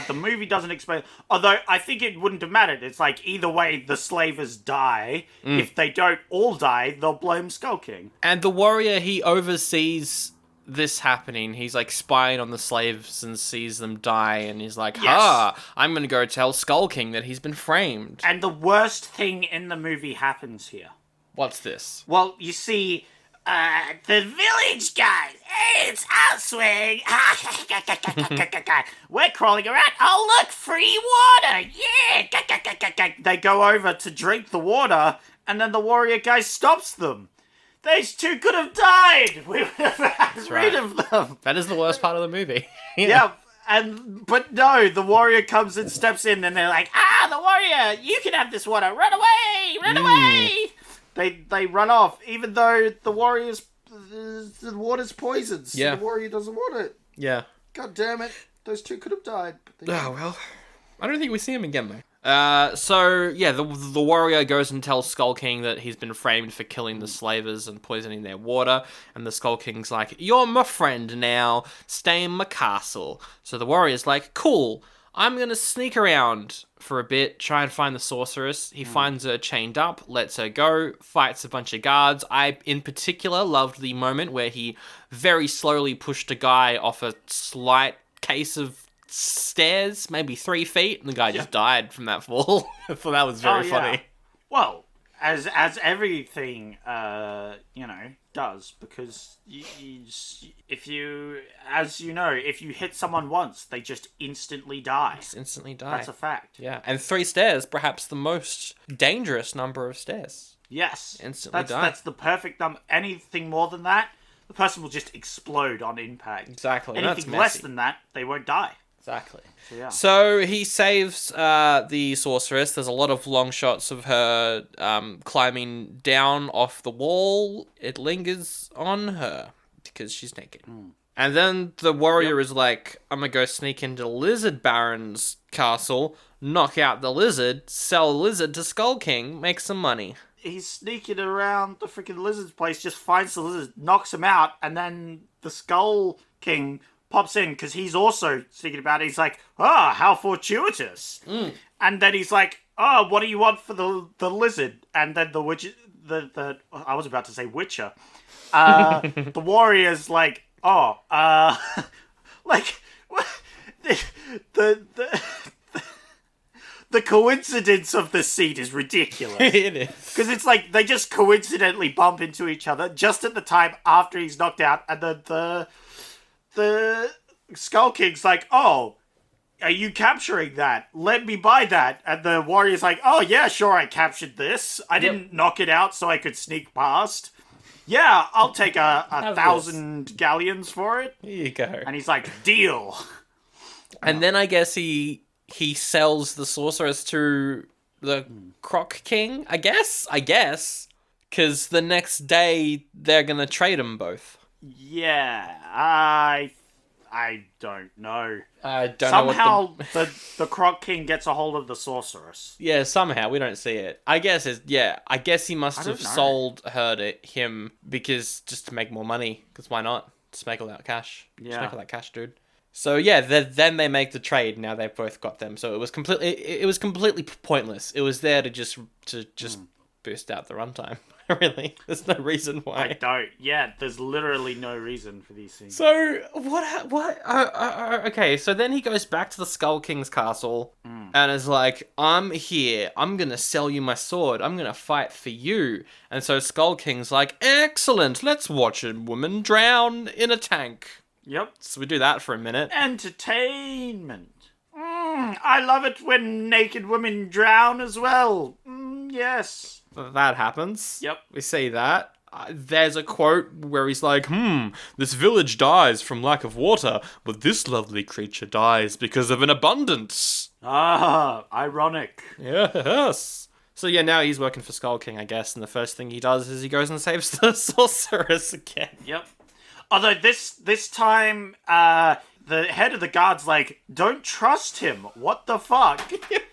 The movie doesn't explain... Although, I think it wouldn't have mattered. It's like, either way, the slavers die. If they don't all die, they'll blame Skull King. And the warrior, he oversees this happening. He's, like, spying on the slaves and sees them die. And he's like, I'm going to go tell Skull King that he's been framed. And the worst thing in the movie happens here. What's this? Well, you see, the village guys. Hey, it's our swing. We're crawling around. Oh, look, free water. Yeah. They go over to drink the water, and then the warrior guy stops them. These two could have died. We would have had rid of them. That is the worst part of the movie. Yeah. But no, the warrior comes and steps in, and they're like, the warrior, you can have this water. Run away. Run away. They run off, even though the water's poisoned. So the warrior doesn't want it. Yeah. God damn it. Those two could have died. But well. I don't think we see him again, though. The warrior goes and tells Skull King that he's been framed for killing the slavers and poisoning their water, and the Skull King's like, you're my friend now, stay in my castle. So the warrior's like, cool, I'm gonna sneak around for a bit, try and find the sorceress. He finds her chained up, lets her go, fights a bunch of guards. I, in particular, loved the moment where he very slowly pushed a guy off a slight case of stairs, maybe 3 feet, and the guy just died from that fall. I thought that was very funny. Well, as everything, does, because if you hit someone once, they just instantly die. That's a fact. Yeah, and 3 stairs, perhaps the most dangerous number of stairs. Yes. Instantly die. That's the perfect number. Anything more than that, the person will just explode on impact. Exactly. Anything less than that, they won't die. Exactly. So he saves the sorceress. There's a lot of long shots of her climbing down off the wall. It lingers on her because she's naked. And then the warrior is like, I'm going to go sneak into Lizard Baron's castle, knock out the lizard, sell the lizard to Skull King, make some money. He's sneaking around the freaking lizard's place, just finds the lizard, knocks him out, and then the Skull King pops in because he's also thinking about it. He's like, how fortuitous. And then he's like, what do you want for the lizard? And then the witch, I was about to say witcher. The warrior's like, like the coincidence of the scene is ridiculous. It is. Because it's like they just coincidentally bump into each other just at the time after he's knocked out, and then the Skull King's like, are you capturing that? Let me buy that. And the warrior's like, yeah, sure, I captured this. I didn't knock it out so I could sneak past. Yeah, I'll take a 1,000 galleons for it. Here you go. And he's like, deal. And then I guess he sells the sorceress to the Croc King, I guess? Because the next day, they're going to trade them both. Yeah, I don't know. I don't know. Somehow the Croc King gets a hold of the sorceress. Yeah, somehow. We don't see it. I guess he must have sold her to him because just to make more money. Because why not? Just make all that cash. Yeah. Just make all that cash, dude. So yeah, then they make the trade. Now they've both got them. So it was completely pointless. It was there to just boost out the runtime. Really, there's no reason why. I don't. Yeah, there's literally no reason for these things. So what? Okay, so then he goes back to the Skull King's castle and is like, "I'm here. I'm gonna sell you my sword. I'm gonna fight for you." And so Skull King's like, "Excellent. Let's watch a woman drown in a tank." Yep. So we do that for a minute. Entertainment. I love it when naked women drown as well. Yes. That happens. Yep. We see that. There's a quote where he's like, this village dies from lack of water, but this lovely creature dies because of an abundance. Ironic. Yes. So yeah, now he's working for Skull King, I guess, and the first thing he does is he goes and saves the sorceress again. Yep. Although this time, the head of the guard's like, don't trust him. What the fuck?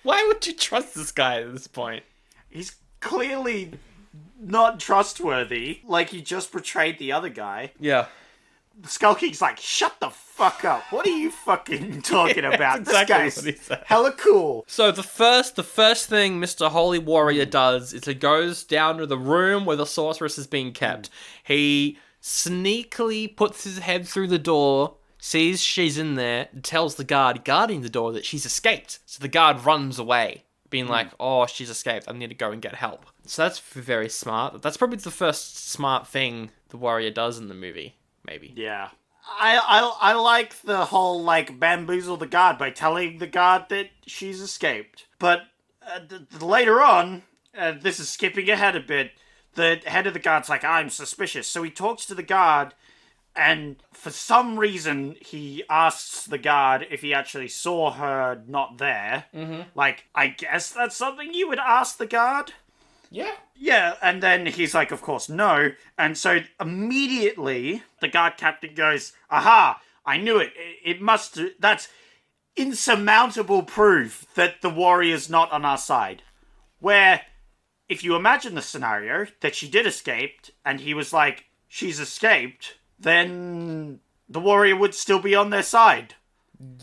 Why would you trust this guy at this point? He's clearly not trustworthy. Like, he just betrayed the other guy. Yeah. Skull King's like, shut the fuck up. What are you fucking talking about? Exactly this what he guy's said. hella cool. So the first thing Mr. Holy Warrior does is he goes down to the room where the sorceress is being kept. He sneakily puts his head through the door, sees she's in there, and tells the guard guarding the door that she's escaped. So the guard runs away, being like, she's escaped. I need to go and get help. So that's very smart. That's probably the first smart thing the warrior does in the movie, maybe. Yeah. I like the whole, like, bamboozle the guard by telling the guard that she's escaped. But later on, this is skipping ahead a bit, the head of the guard's like, I'm suspicious. So he talks to the guard, and for some reason, he asks the guard if he actually saw her not there. Mm-hmm. Like, I guess that's something you would ask the guard? Yeah. Yeah, and then he's like, of course, no. And so immediately, the guard captain goes, aha, I knew it. That's insurmountable proof that the warrior's not on our side. Where, if you imagine the scenario, that she did escape, and he was like, she's escaped, then the warrior would still be on their side.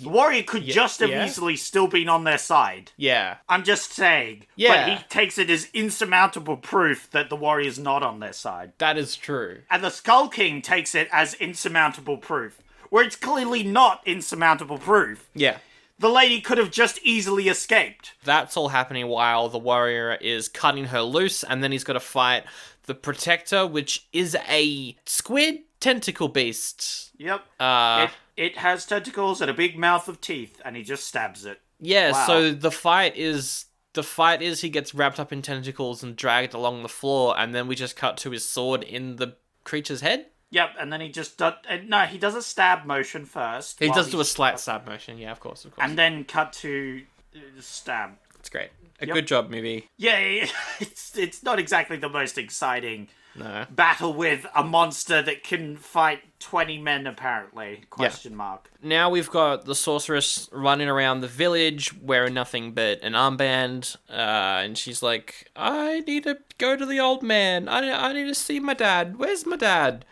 The warrior could just have easily still been on their side. Yeah. I'm just saying. Yeah. But he takes it as insurmountable proof that the warrior's not on their side. That is true. And the Skull King takes it as insurmountable proof, where it's clearly not insurmountable proof. Yeah. The lady could have just easily escaped. That's all happening while the warrior is cutting her loose, and then he's got to fight the Protector, which is a squid tentacle beast. Yep. It has tentacles and a big mouth of teeth, and he just stabs it. Yeah, Wow. So the fight is he gets wrapped up in tentacles and dragged along the floor, and then we just cut to his sword in the creature's head. Yep, and then he just he does a stab motion first. He does do a slight stab motion, yeah, of course. And then cut to stab. It's great. Good job, movie. Yeah, it's not exactly the most exciting No. battle with a monster that can fight 20 men, apparently. Question mark. Now we've got the sorceress running around the village wearing nothing but an armband, and she's like, I need to go to the old man. I need to see my dad. Where's my dad?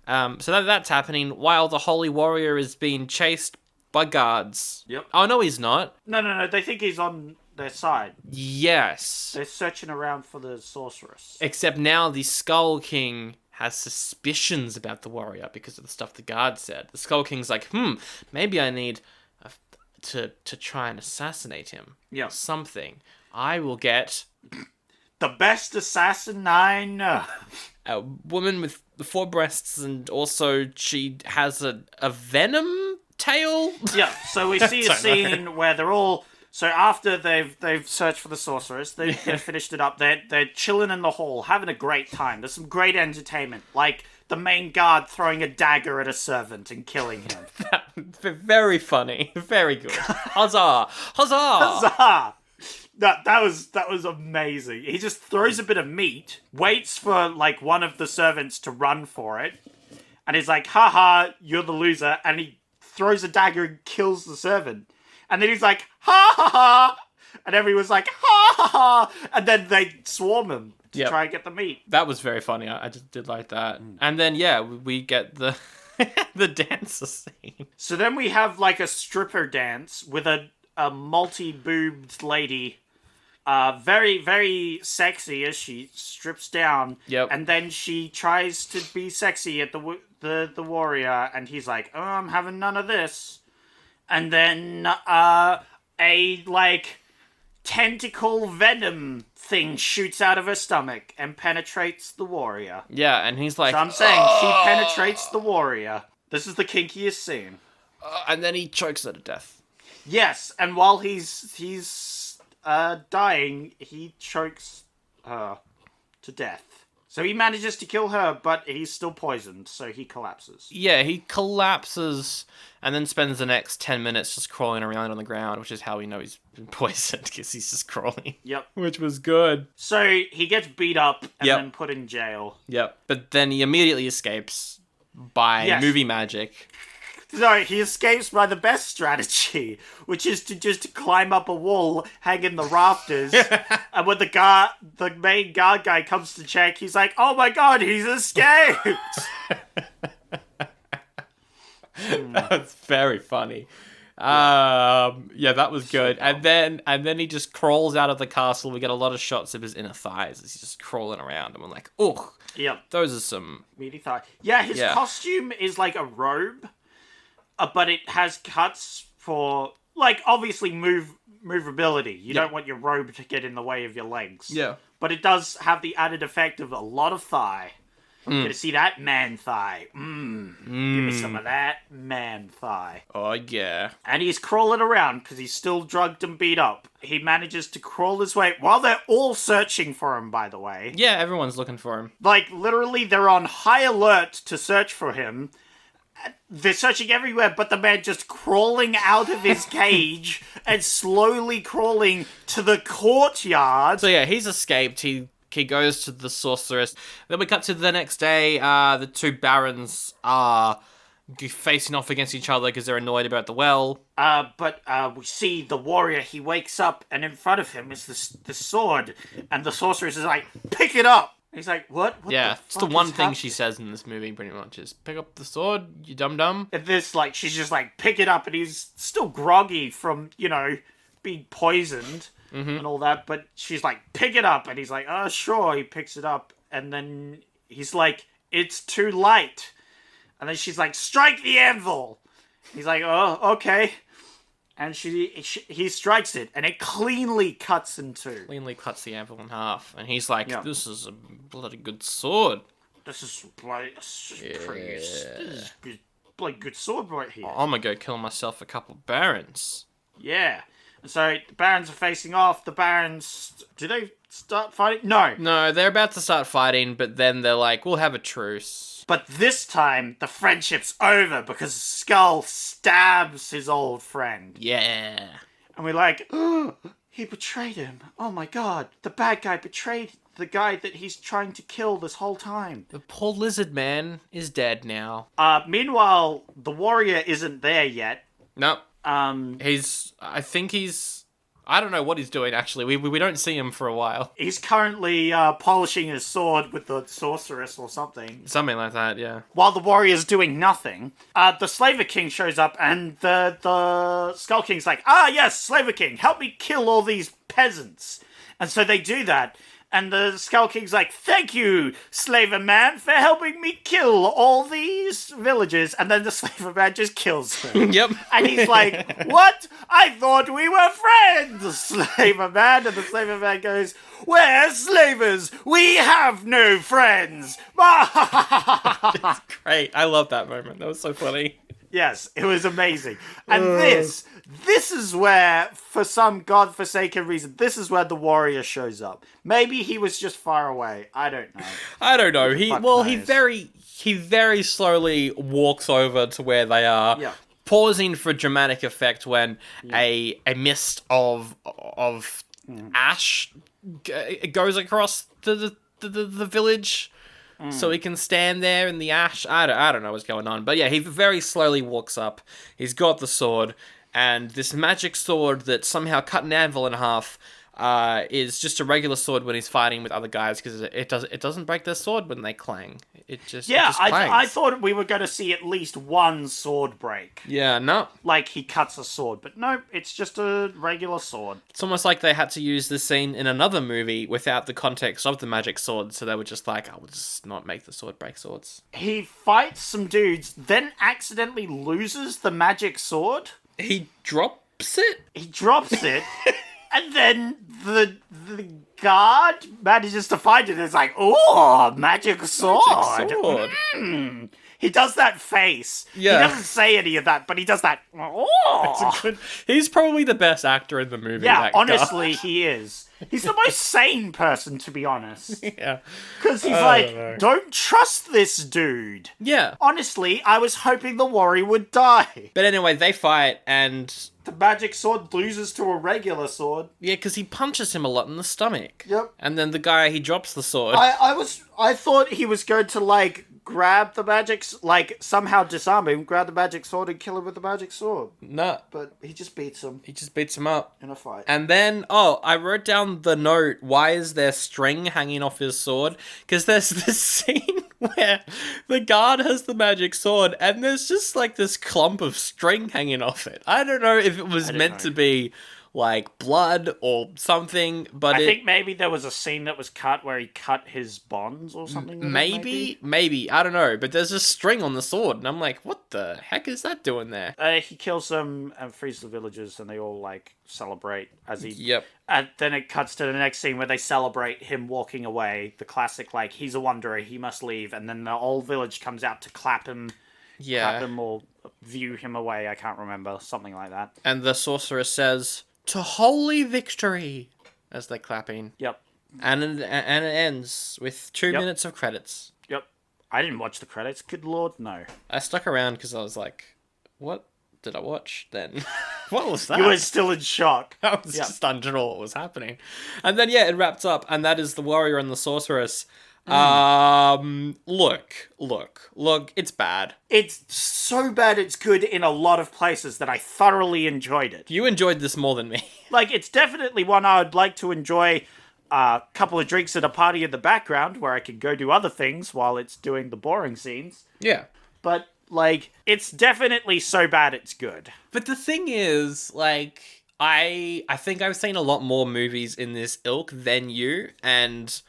So that's happening while the holy warrior is being chased by guards. Yep. Oh, no, he's not. No. They think he's on their side. Yes. They're searching around for the sorceress. Except now the Skull King has suspicions about the warrior because of the stuff the guard said. The Skull King's like, maybe I need to try and assassinate him. Yeah. Something. I will get The best assassin I know. a woman with the 4 breasts, and also she has a venom tail. Yeah, so we see a scene where they're all... So after they've searched for the sorceress, they've finished it up, they're chilling in the hall, having a great time. There's some great entertainment, like the main guard throwing a dagger at a servant and killing him. Very funny. Very good. Huzzah! Huzzah! Huzzah! That was amazing. He just throws a bit of meat, waits for like one of the servants to run for it, and he's like, haha, you're the loser, and he throws a dagger and kills the servant. And then he's like, ha ha ha! And everyone's like, ha ha ha! And then they swarm him to try and get the meat. That was very funny. I just did like that. And then, we get the the dancer scene. So then we have like a stripper dance with a multi-boobed lady. Very, very sexy as she strips down. Yep. And then she tries to be sexy at the warrior. And he's like, oh, I'm having none of this. And then a like tentacle venom thing shoots out of her stomach and penetrates the warrior. Yeah, and he's like, So I'm saying she penetrates the warrior. This is the kinkiest scene. And then he chokes her to death. Yes, and while he's dying, he chokes her to death. So he manages to kill her, but he's still poisoned, so he collapses. Yeah, he collapses and then spends the next 10 minutes just crawling around on the ground, which is how we know he's been poisoned, because he's just crawling. Yep. Which was good. So he gets beat up and then put in jail. Yep. But then he immediately escapes by movie magic. No, he escapes by the best strategy, which is to just climb up a wall, hang in the rafters, and when the main guard guy comes to check, he's like, "Oh my god, he's escaped!" That's very funny. That was good. And then he just crawls out of the castle. We get a lot of shots of his inner thighs as he's just crawling around, and we're like, "Oh, yep, those are some meaty thighs." Yeah, his costume is like a robe. But it has cuts for like, obviously movability. You don't want your robe to get in the way of your legs. Yeah. But it does have the added effect of a lot of thigh. Get to see that man thigh. Give me some of that man thigh. Oh, yeah. And he's crawling around because he's still drugged and beat up. He manages to crawl his way while they're all searching for him, by the way. Yeah, everyone's looking for him. Like, literally, they're on high alert to search for him. They're searching everywhere, but the man just crawling out of his cage and slowly crawling to the courtyard. So yeah, he's escaped. He goes to the Sorceress. Then we cut to the next day. The two barons are facing off against each other because they're annoyed about the well. But we see the warrior. He wakes up, and in front of him is the sword. And the Sorceress is like, pick it up! He's like, what? Yeah, it's the one thing she says in this movie, pretty much, is pick up the sword, you dum-dum. And this, like, she's just like, pick it up, and he's still groggy from, being poisoned and all that, but she's like, pick it up, and he's like, oh, sure, he picks it up, and then he's like, it's too light. And then she's like, strike the anvil! He's like, oh, okay. And he strikes it, and it cleanly cuts in two. Cleanly cuts the anvil in half, and he's like, this is a bloody good sword. This is good, bloody good sword right here. I'm gonna go kill myself a couple barons. Yeah. And so the barons are facing off. The barons, do they start fighting? No, they're about to start fighting, but then they're like, we'll have a truce. But this time, the friendship's over because Skull stabs his old friend. Yeah. And we're like, oh, he betrayed him. Oh my god, the bad guy betrayed the guy that he's trying to kill this whole time. The poor lizard man is dead now. Meanwhile, the warrior isn't there yet. Nope. I don't know what he's doing, actually. We don't see him for a while. He's currently polishing his sword with the sorceress or something. Something like that, yeah. While the warrior's doing nothing, the Slaver King shows up, and the Skull King's like, yes, Slaver King, help me kill all these peasants. And so they do that. And the Skull King's like, thank you, Slaver Man, for helping me kill all these villagers. And then the Slaver Man just kills him. Yep. And he's like, what? I thought we were friends, Slaver Man. And the Slaver Man goes, we're slavers. We have no friends. It's great. I love that moment. That was so funny. Yes, it was amazing. And this is where, for some godforsaken reason, this is where the warrior shows up. Maybe he was just far away. I don't know. He very slowly walks over to where they are, pausing for dramatic effect when a mist of ash goes across the village. So he can stand there in the ash. I don't know what's going on. But yeah, he very slowly walks up. He's got the sword. And this magic sword that somehow cut an anvil in half is just a regular sword when he's fighting with other guys. Because it doesn't break their sword when they clang. It just clangs. I thought we were going to see at least one sword break. Yeah, no. Like he cuts a sword. But no, it's just a regular sword. It's almost like they had to use this scene in another movie without the context of the magic sword. So they were just like, I will just not make the sword break swords. He fights some dudes, then accidentally loses the magic sword. He drops it? He drops it. And then the guard manages to find it and is like, oh, magic sword. Magic sword. He does that face. Yeah. He doesn't say any of that, but he does that. Oh. He's probably the best actor in the movie. Yeah, honestly, he is. He's the most sane person, to be honest. Yeah. Because he's don't trust this dude. Yeah. Honestly, I was hoping the warrior would die. But anyway, they fight, and the magic sword loses to a regular sword. Yeah, because he punches him a lot in the stomach. Yep. And then the guy, he drops the sword. I thought he was going to, grab the magic, somehow disarm him, grab the magic sword and kill him with the magic sword. No. But he just beats him. He just beats him up. In a fight. And then, I wrote down the note, why is there string hanging off his sword? Because there's this scene where the guard has the magic sword and there's just, this clump of string hanging off it. I don't know if it was meant to be like blood or something, but I think maybe there was a scene that was cut where he cut his bonds or something. maybe, I don't know, but there's a string on the sword, and I'm like, what the heck is that doing there? He kills them and frees the villagers, and they all like celebrate as he. Yep. And then it cuts to the next scene where they celebrate him walking away. The classic, like, he's a wanderer, he must leave, and then the whole village comes out to clap him. Yeah. Clap him or view him away. I can't remember, something like that. And the sorceress says, "To holy victory," as they're clapping. Yep. And it ends with 2 minutes of credits. Yep. I didn't watch the credits. Good lord, no. I stuck around because I was like, what did I watch then? What was that? You were still in shock. I was just unsure what was happening. And then, it wraps up, and that is the warrior and the sorceress. Look, it's bad. It's so bad it's good in a lot of places that I thoroughly enjoyed it. You enjoyed this more than me. Like, it's definitely one I would like to enjoy a couple of drinks at a party in the background where I could go do other things while it's doing the boring scenes. Yeah. But, like, it's definitely so bad it's good. But the thing is, like, I think I've seen a lot more movies in this ilk than you, and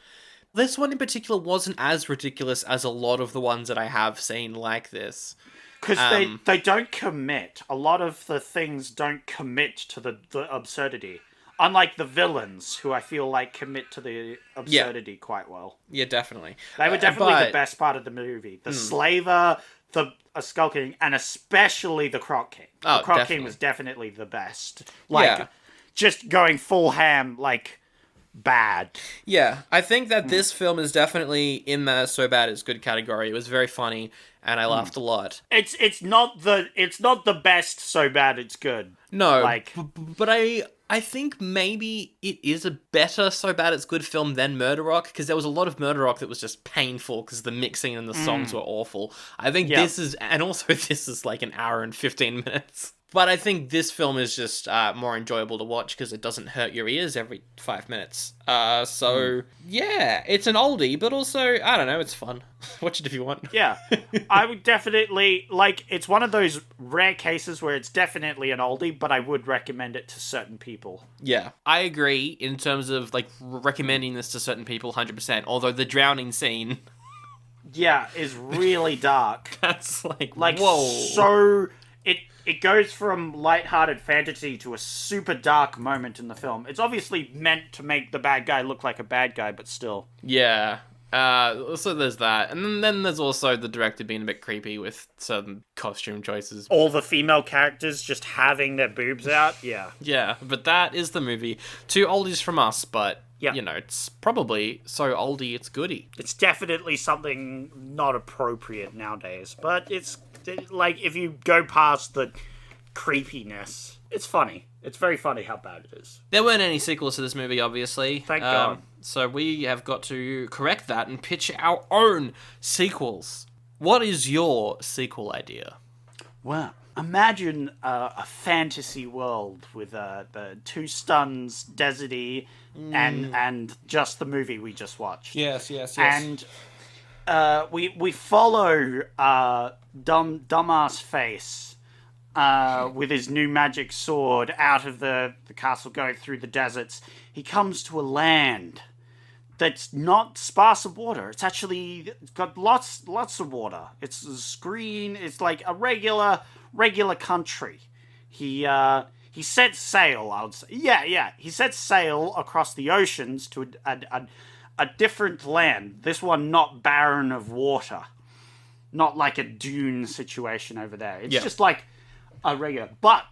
this one in particular wasn't as ridiculous as a lot of the ones that I have seen like this. Because they don't commit. A lot of the things don't commit to the absurdity. Unlike the villains, who I feel like commit to the absurdity quite well. Yeah, definitely. They were definitely the best part of the movie. The slaver, the Skull King, and especially the Croc King. The Croc King was definitely the best. Like, just going full ham, like, bad. Yeah, I think that this film is definitely in the so bad it's good category. It was very funny, and I laughed a lot. It's not the best so bad it's good. No, like, but I think maybe it is a better so bad it's good film than Murder Rock, because there was a lot of Murder Rock that was just painful because the mixing and the songs were awful. I think this is like an hour and 15 minutes. But I think this film is just more enjoyable to watch because it doesn't hurt your ears every 5 minutes. Yeah, it's an oldie, but also, I don't know, it's fun. Watch it if you want. Yeah, I would definitely, like, it's one of those rare cases where it's definitely an oldie, but I would recommend it to certain people. Yeah, I agree in terms of, like, recommending this to certain people 100%, although the drowning scene... Yeah, is really dark. That's like whoa. So... It goes from lighthearted fantasy to a super dark moment in the film. It's obviously meant to make the bad guy look like a bad guy, but still. Yeah. So there's that. And then there's also the director being a bit creepy with certain costume choices. All the female characters just having their boobs out, yeah. Yeah, but that is the movie. 2 oldies from us, but, you know, it's probably so oldie it's goodie. It's definitely something not appropriate nowadays, but it's... Like, if you go past the creepiness, it's funny. It's very funny how bad it is. There weren't any sequels to this movie, obviously. Thank God. So we have got to correct that and pitch our own sequels. What is your sequel idea? Well, imagine a fantasy world with the 2 stuns, deserty, and just the movie we just watched. Yes. And... we follow dumbass face with his new magic sword out of the castle, going through the deserts. He comes to a land that's not sparse of water. It's actually got lots of water. It's green. It's like a regular country. He sets sail. I would say, yeah. He sets sail across the oceans to a different land. This one not barren of water. Not like a dune situation over there. It's just like a regular... But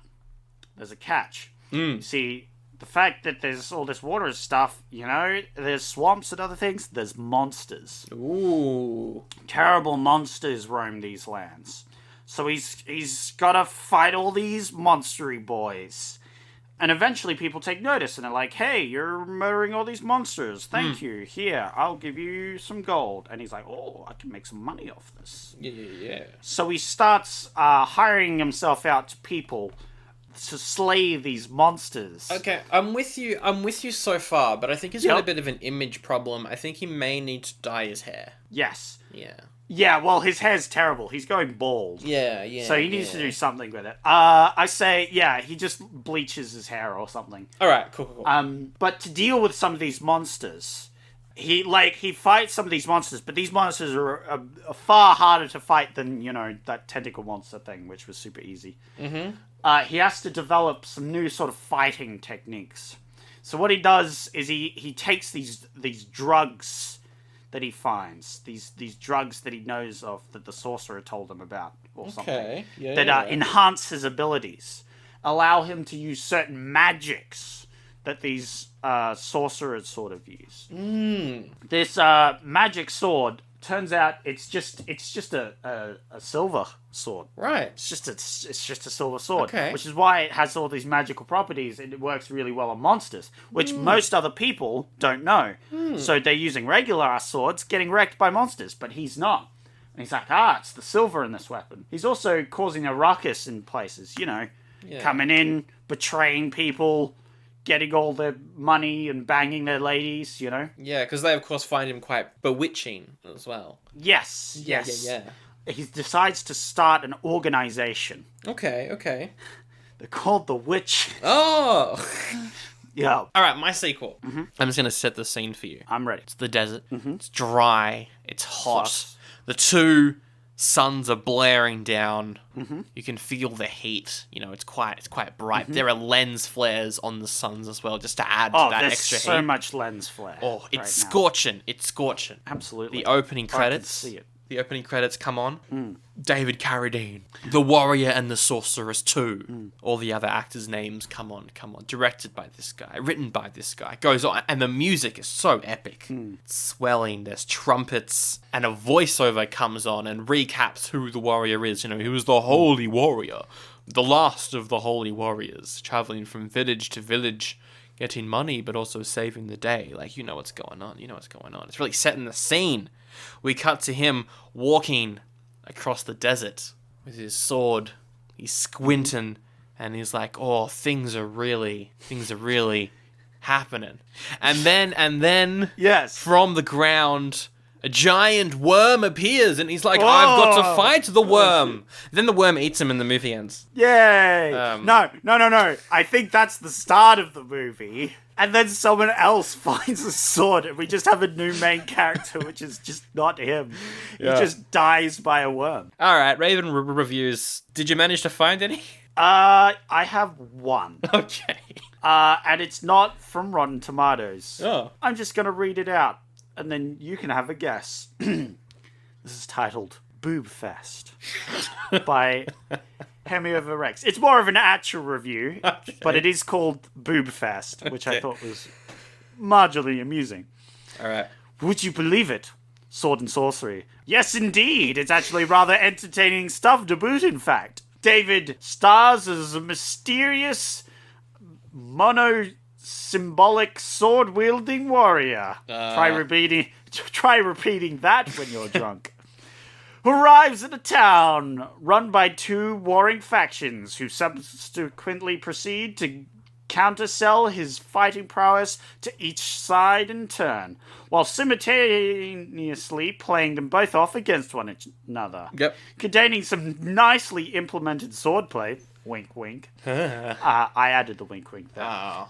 there's a catch. See, the fact that there's all this water and stuff, you know, there's swamps and other things, there's monsters. Ooh. Terrible monsters roam these lands. So he's got to fight all these monstery boys. And eventually people take notice and they're like, hey, you're murdering all these monsters. Thank you. Here, I'll give you some gold. And he's like, oh, I can make some money off this. Yeah. So he starts hiring himself out to people to slay these monsters. Okay, I'm with you so far, but I think he's got a bit of an image problem. I think he may need to dye his hair. Yes. Yeah. Yeah, well, his hair's terrible. He's going bald. Yeah. So he needs to do something with it. I say, he just bleaches his hair or something. Alright, cool. But to deal with some of these monsters, he fights some of these monsters, but these monsters are far harder to fight than, that tentacle monster thing, which was super easy. Mm-hmm. He has to develop some new sort of fighting techniques. So what he does is he takes these drugs that he finds, these drugs that he knows of that the sorcerer told him about, or something, that enhance his abilities, allow him to use certain magics that these sorcerers sort of use. This magic sword turns out it's just a silver sword. Right. It's just a silver sword. Okay. Which is why it has all these magical properties and it works really well on monsters, which most other people don't know. So they're using regular swords, getting wrecked by monsters, but he's not. And he's like, it's the silver in this weapon. He's also causing a ruckus in places, coming in, betraying people, getting all their money and banging their ladies, Yeah, because they, of course, find him quite bewitching as well. Yes. Yeah. He decides to start an organization. Okay. They're called the Witch. Oh! Yeah. Alright, my sequel. Mm-hmm. I'm just going to set the scene for you. I'm ready. It's the desert. Mm-hmm. It's dry. It's hot. Sucks. The two suns are blaring down. Mm-hmm. You can feel the heat. It's quite bright. Mm-hmm. There are lens flares on the suns as well, just to add to that extra heat. Oh, there's so much lens flare. Oh, it's scorching. It's scorching. Absolutely. The opening credits. I can see it. The opening credits come on. David Carradine, The Warrior and the Sorceress 2. All the other actors' names come on. Directed by this guy, written by this guy. Goes on, and the music is so epic. It's swelling, there's trumpets, and a voiceover comes on and recaps who the warrior is. He was the holy warrior, the last of the holy warriors, traveling from village to village, getting money, but also saving the day. Like, what's going on. It's really setting the scene. We cut to him walking across the desert with his sword. He's squinting, and he's like, things are really happening. And then, yes, from the ground, a giant worm appears, and he's like, I've got to fight the worm. Then the worm eats him, and the movie ends. Yay! No. I think that's the start of the movie. And then someone else finds a sword, and we just have a new main character, which is just not him. Yeah. He just dies by a worm. All right, Raven reviews. Did you manage to find any? I have one. Okay. And it's not from Rotten Tomatoes. Oh. I'm just going to read it out, and then you can have a guess. This is titled Boob Fest by Hemiova Rex. It's more of an actual review, but it is called Boob Fest, which I thought was marginally amusing. All right. Would you believe it? Sword and sorcery. Yes, indeed. It's actually rather entertaining stuff to boot, in fact. David stars as a mysterious, mono-symbolic sword-wielding warrior. Try repeating that when you're drunk. Arrives at a town run by two warring factions who subsequently proceed to countersell his fighting prowess to each side in turn, while simultaneously playing them both off against one another. Yep. Containing some nicely implemented swordplay. Wink, wink. I added the wink, wink there. Oh.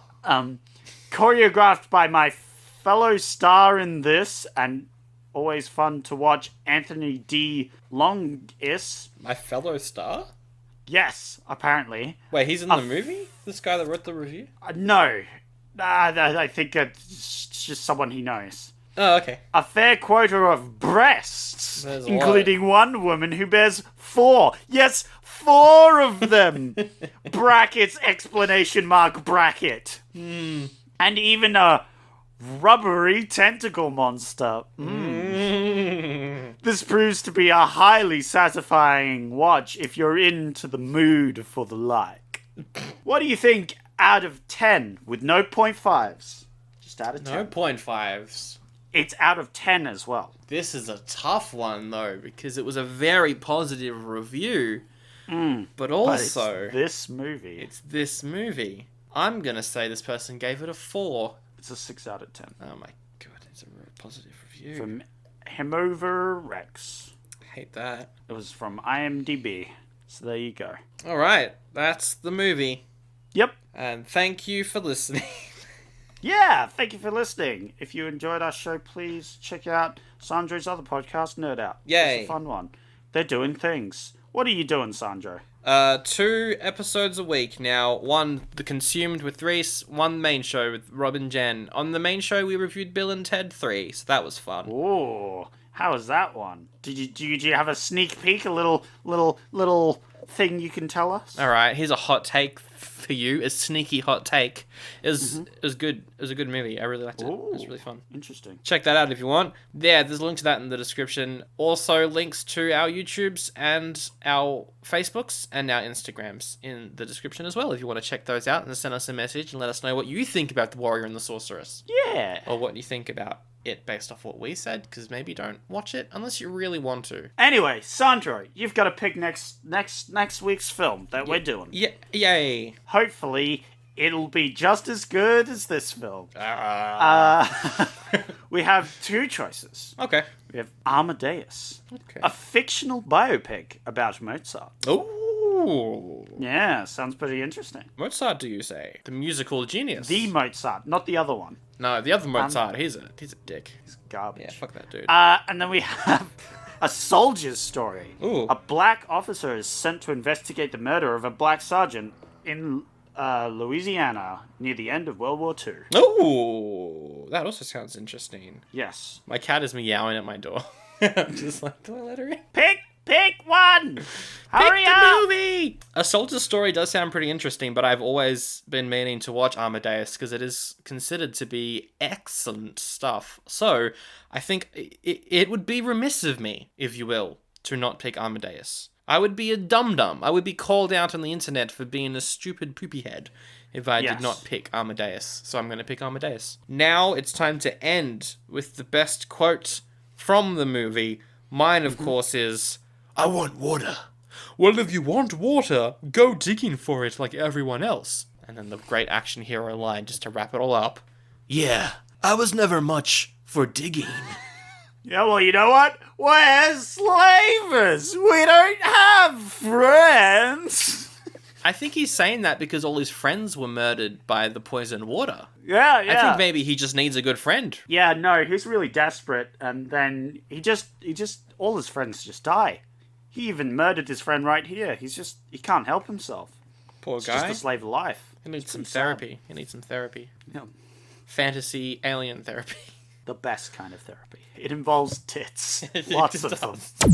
Choreographed by my fellow star in this, and always fun to watch, Anthony D. Longis. My fellow star? Yes, apparently. Wait, he's in the movie? This guy that wrote the review? No. I think it's just someone he knows. Oh, okay. A fair quota of breasts, including one woman who bears 4. Yes, 4 of them! Brackets, exclamation mark, bracket. And even a rubbery tentacle monster. This proves to be a highly satisfying watch if you're into the mood for the like. What do you think out of 10 with no 0.5s? Just out of 10. No 0.5s. It's out of 10 as well. This is a tough one, though, because it was a very positive review, But But also, it's this movie. it's this movie. I'm going to say this person gave it a 4. It's a 6 out of 10. Oh my god, it's a real positive review. From Hemover Rex. Hate that. It was from IMDb. So there you go. Alright, that's the movie. Yep. And thank you for listening. Yeah, thank you for listening. If you enjoyed our show, please check out Sandro's other podcast, Nerd Out. Yay. It's a fun one. They're doing things. What are you doing, Sandro? 2 episodes a week now. One, The Consumed with Reese. One main show with Rob and Jen. On the main show, we reviewed Bill and Ted 3, so that was fun. Ooh, how was that one? Did you have a sneak peek? A little thing you can tell us? Alright, here's a hot take for you. A sneaky hot take. It was good. It was a good movie. I really liked it. Ooh, It was really fun. Interesting. Check that out if you want. Yeah, there's a link to that in the description. Also, links to our YouTubes and our Facebooks and our Instagrams in the description as well if you want to check those out and send us a message and let us know what you think about The Warrior and the Sorceress. Yeah. Or what you think about it based off what we said, because maybe don't watch it unless you really want to. Anyway, Sandro, you've got to pick next week's film that we're doing. Yeah, yay. Hopefully, it'll be just as good as this film. We have 2 choices. Okay. We have Amadeus, Okay. a fictional biopic about Mozart. Ooh. Yeah, sounds pretty interesting. Mozart, do you say? The musical genius. The Mozart, not the other one. No, the other Mozart. He's a dick. It's garbage. Yeah, fuck that dude. And then we have a soldier's story. Ooh. A black officer is sent to investigate the murder of a black sergeant in Louisiana near the end of World War II. Ooh, that also sounds interesting. Yes. My cat is meowing at my door. I'm just like, do I let her in? Pick one! Hurry Pick up! the movie! A soldier's story does sound pretty interesting, but I've always been meaning to watch Amadeus because it is considered to be excellent stuff. So, I think it would be remiss of me, if you will, to not pick Amadeus. I would be a dum-dum. I would be called out on the internet for being a stupid poopy head if I did not pick Amadeus. So I'm going to pick Amadeus. Now it's time to end with the best quote from the movie. Mine, of course, is, "I want water." "Well, if you want water, go digging for it like everyone else." And then the great action hero line, just to wrap it all up. "Yeah, I was never much for digging." Yeah, well, you know what? We're slavers. We don't have friends. I think he's saying that because all his friends were murdered by the poisoned water. Yeah. I think maybe he just needs a good friend. Yeah, no, he's really desperate, and then he just all his friends just die. He even murdered his friend right here. He can't help himself. Poor It's guy. just a slave of life. He needs some pretty sad. therapy. He needs some therapy. Yeah. Fantasy alien therapy. The best kind of therapy. It involves tits. It Lots of does. them.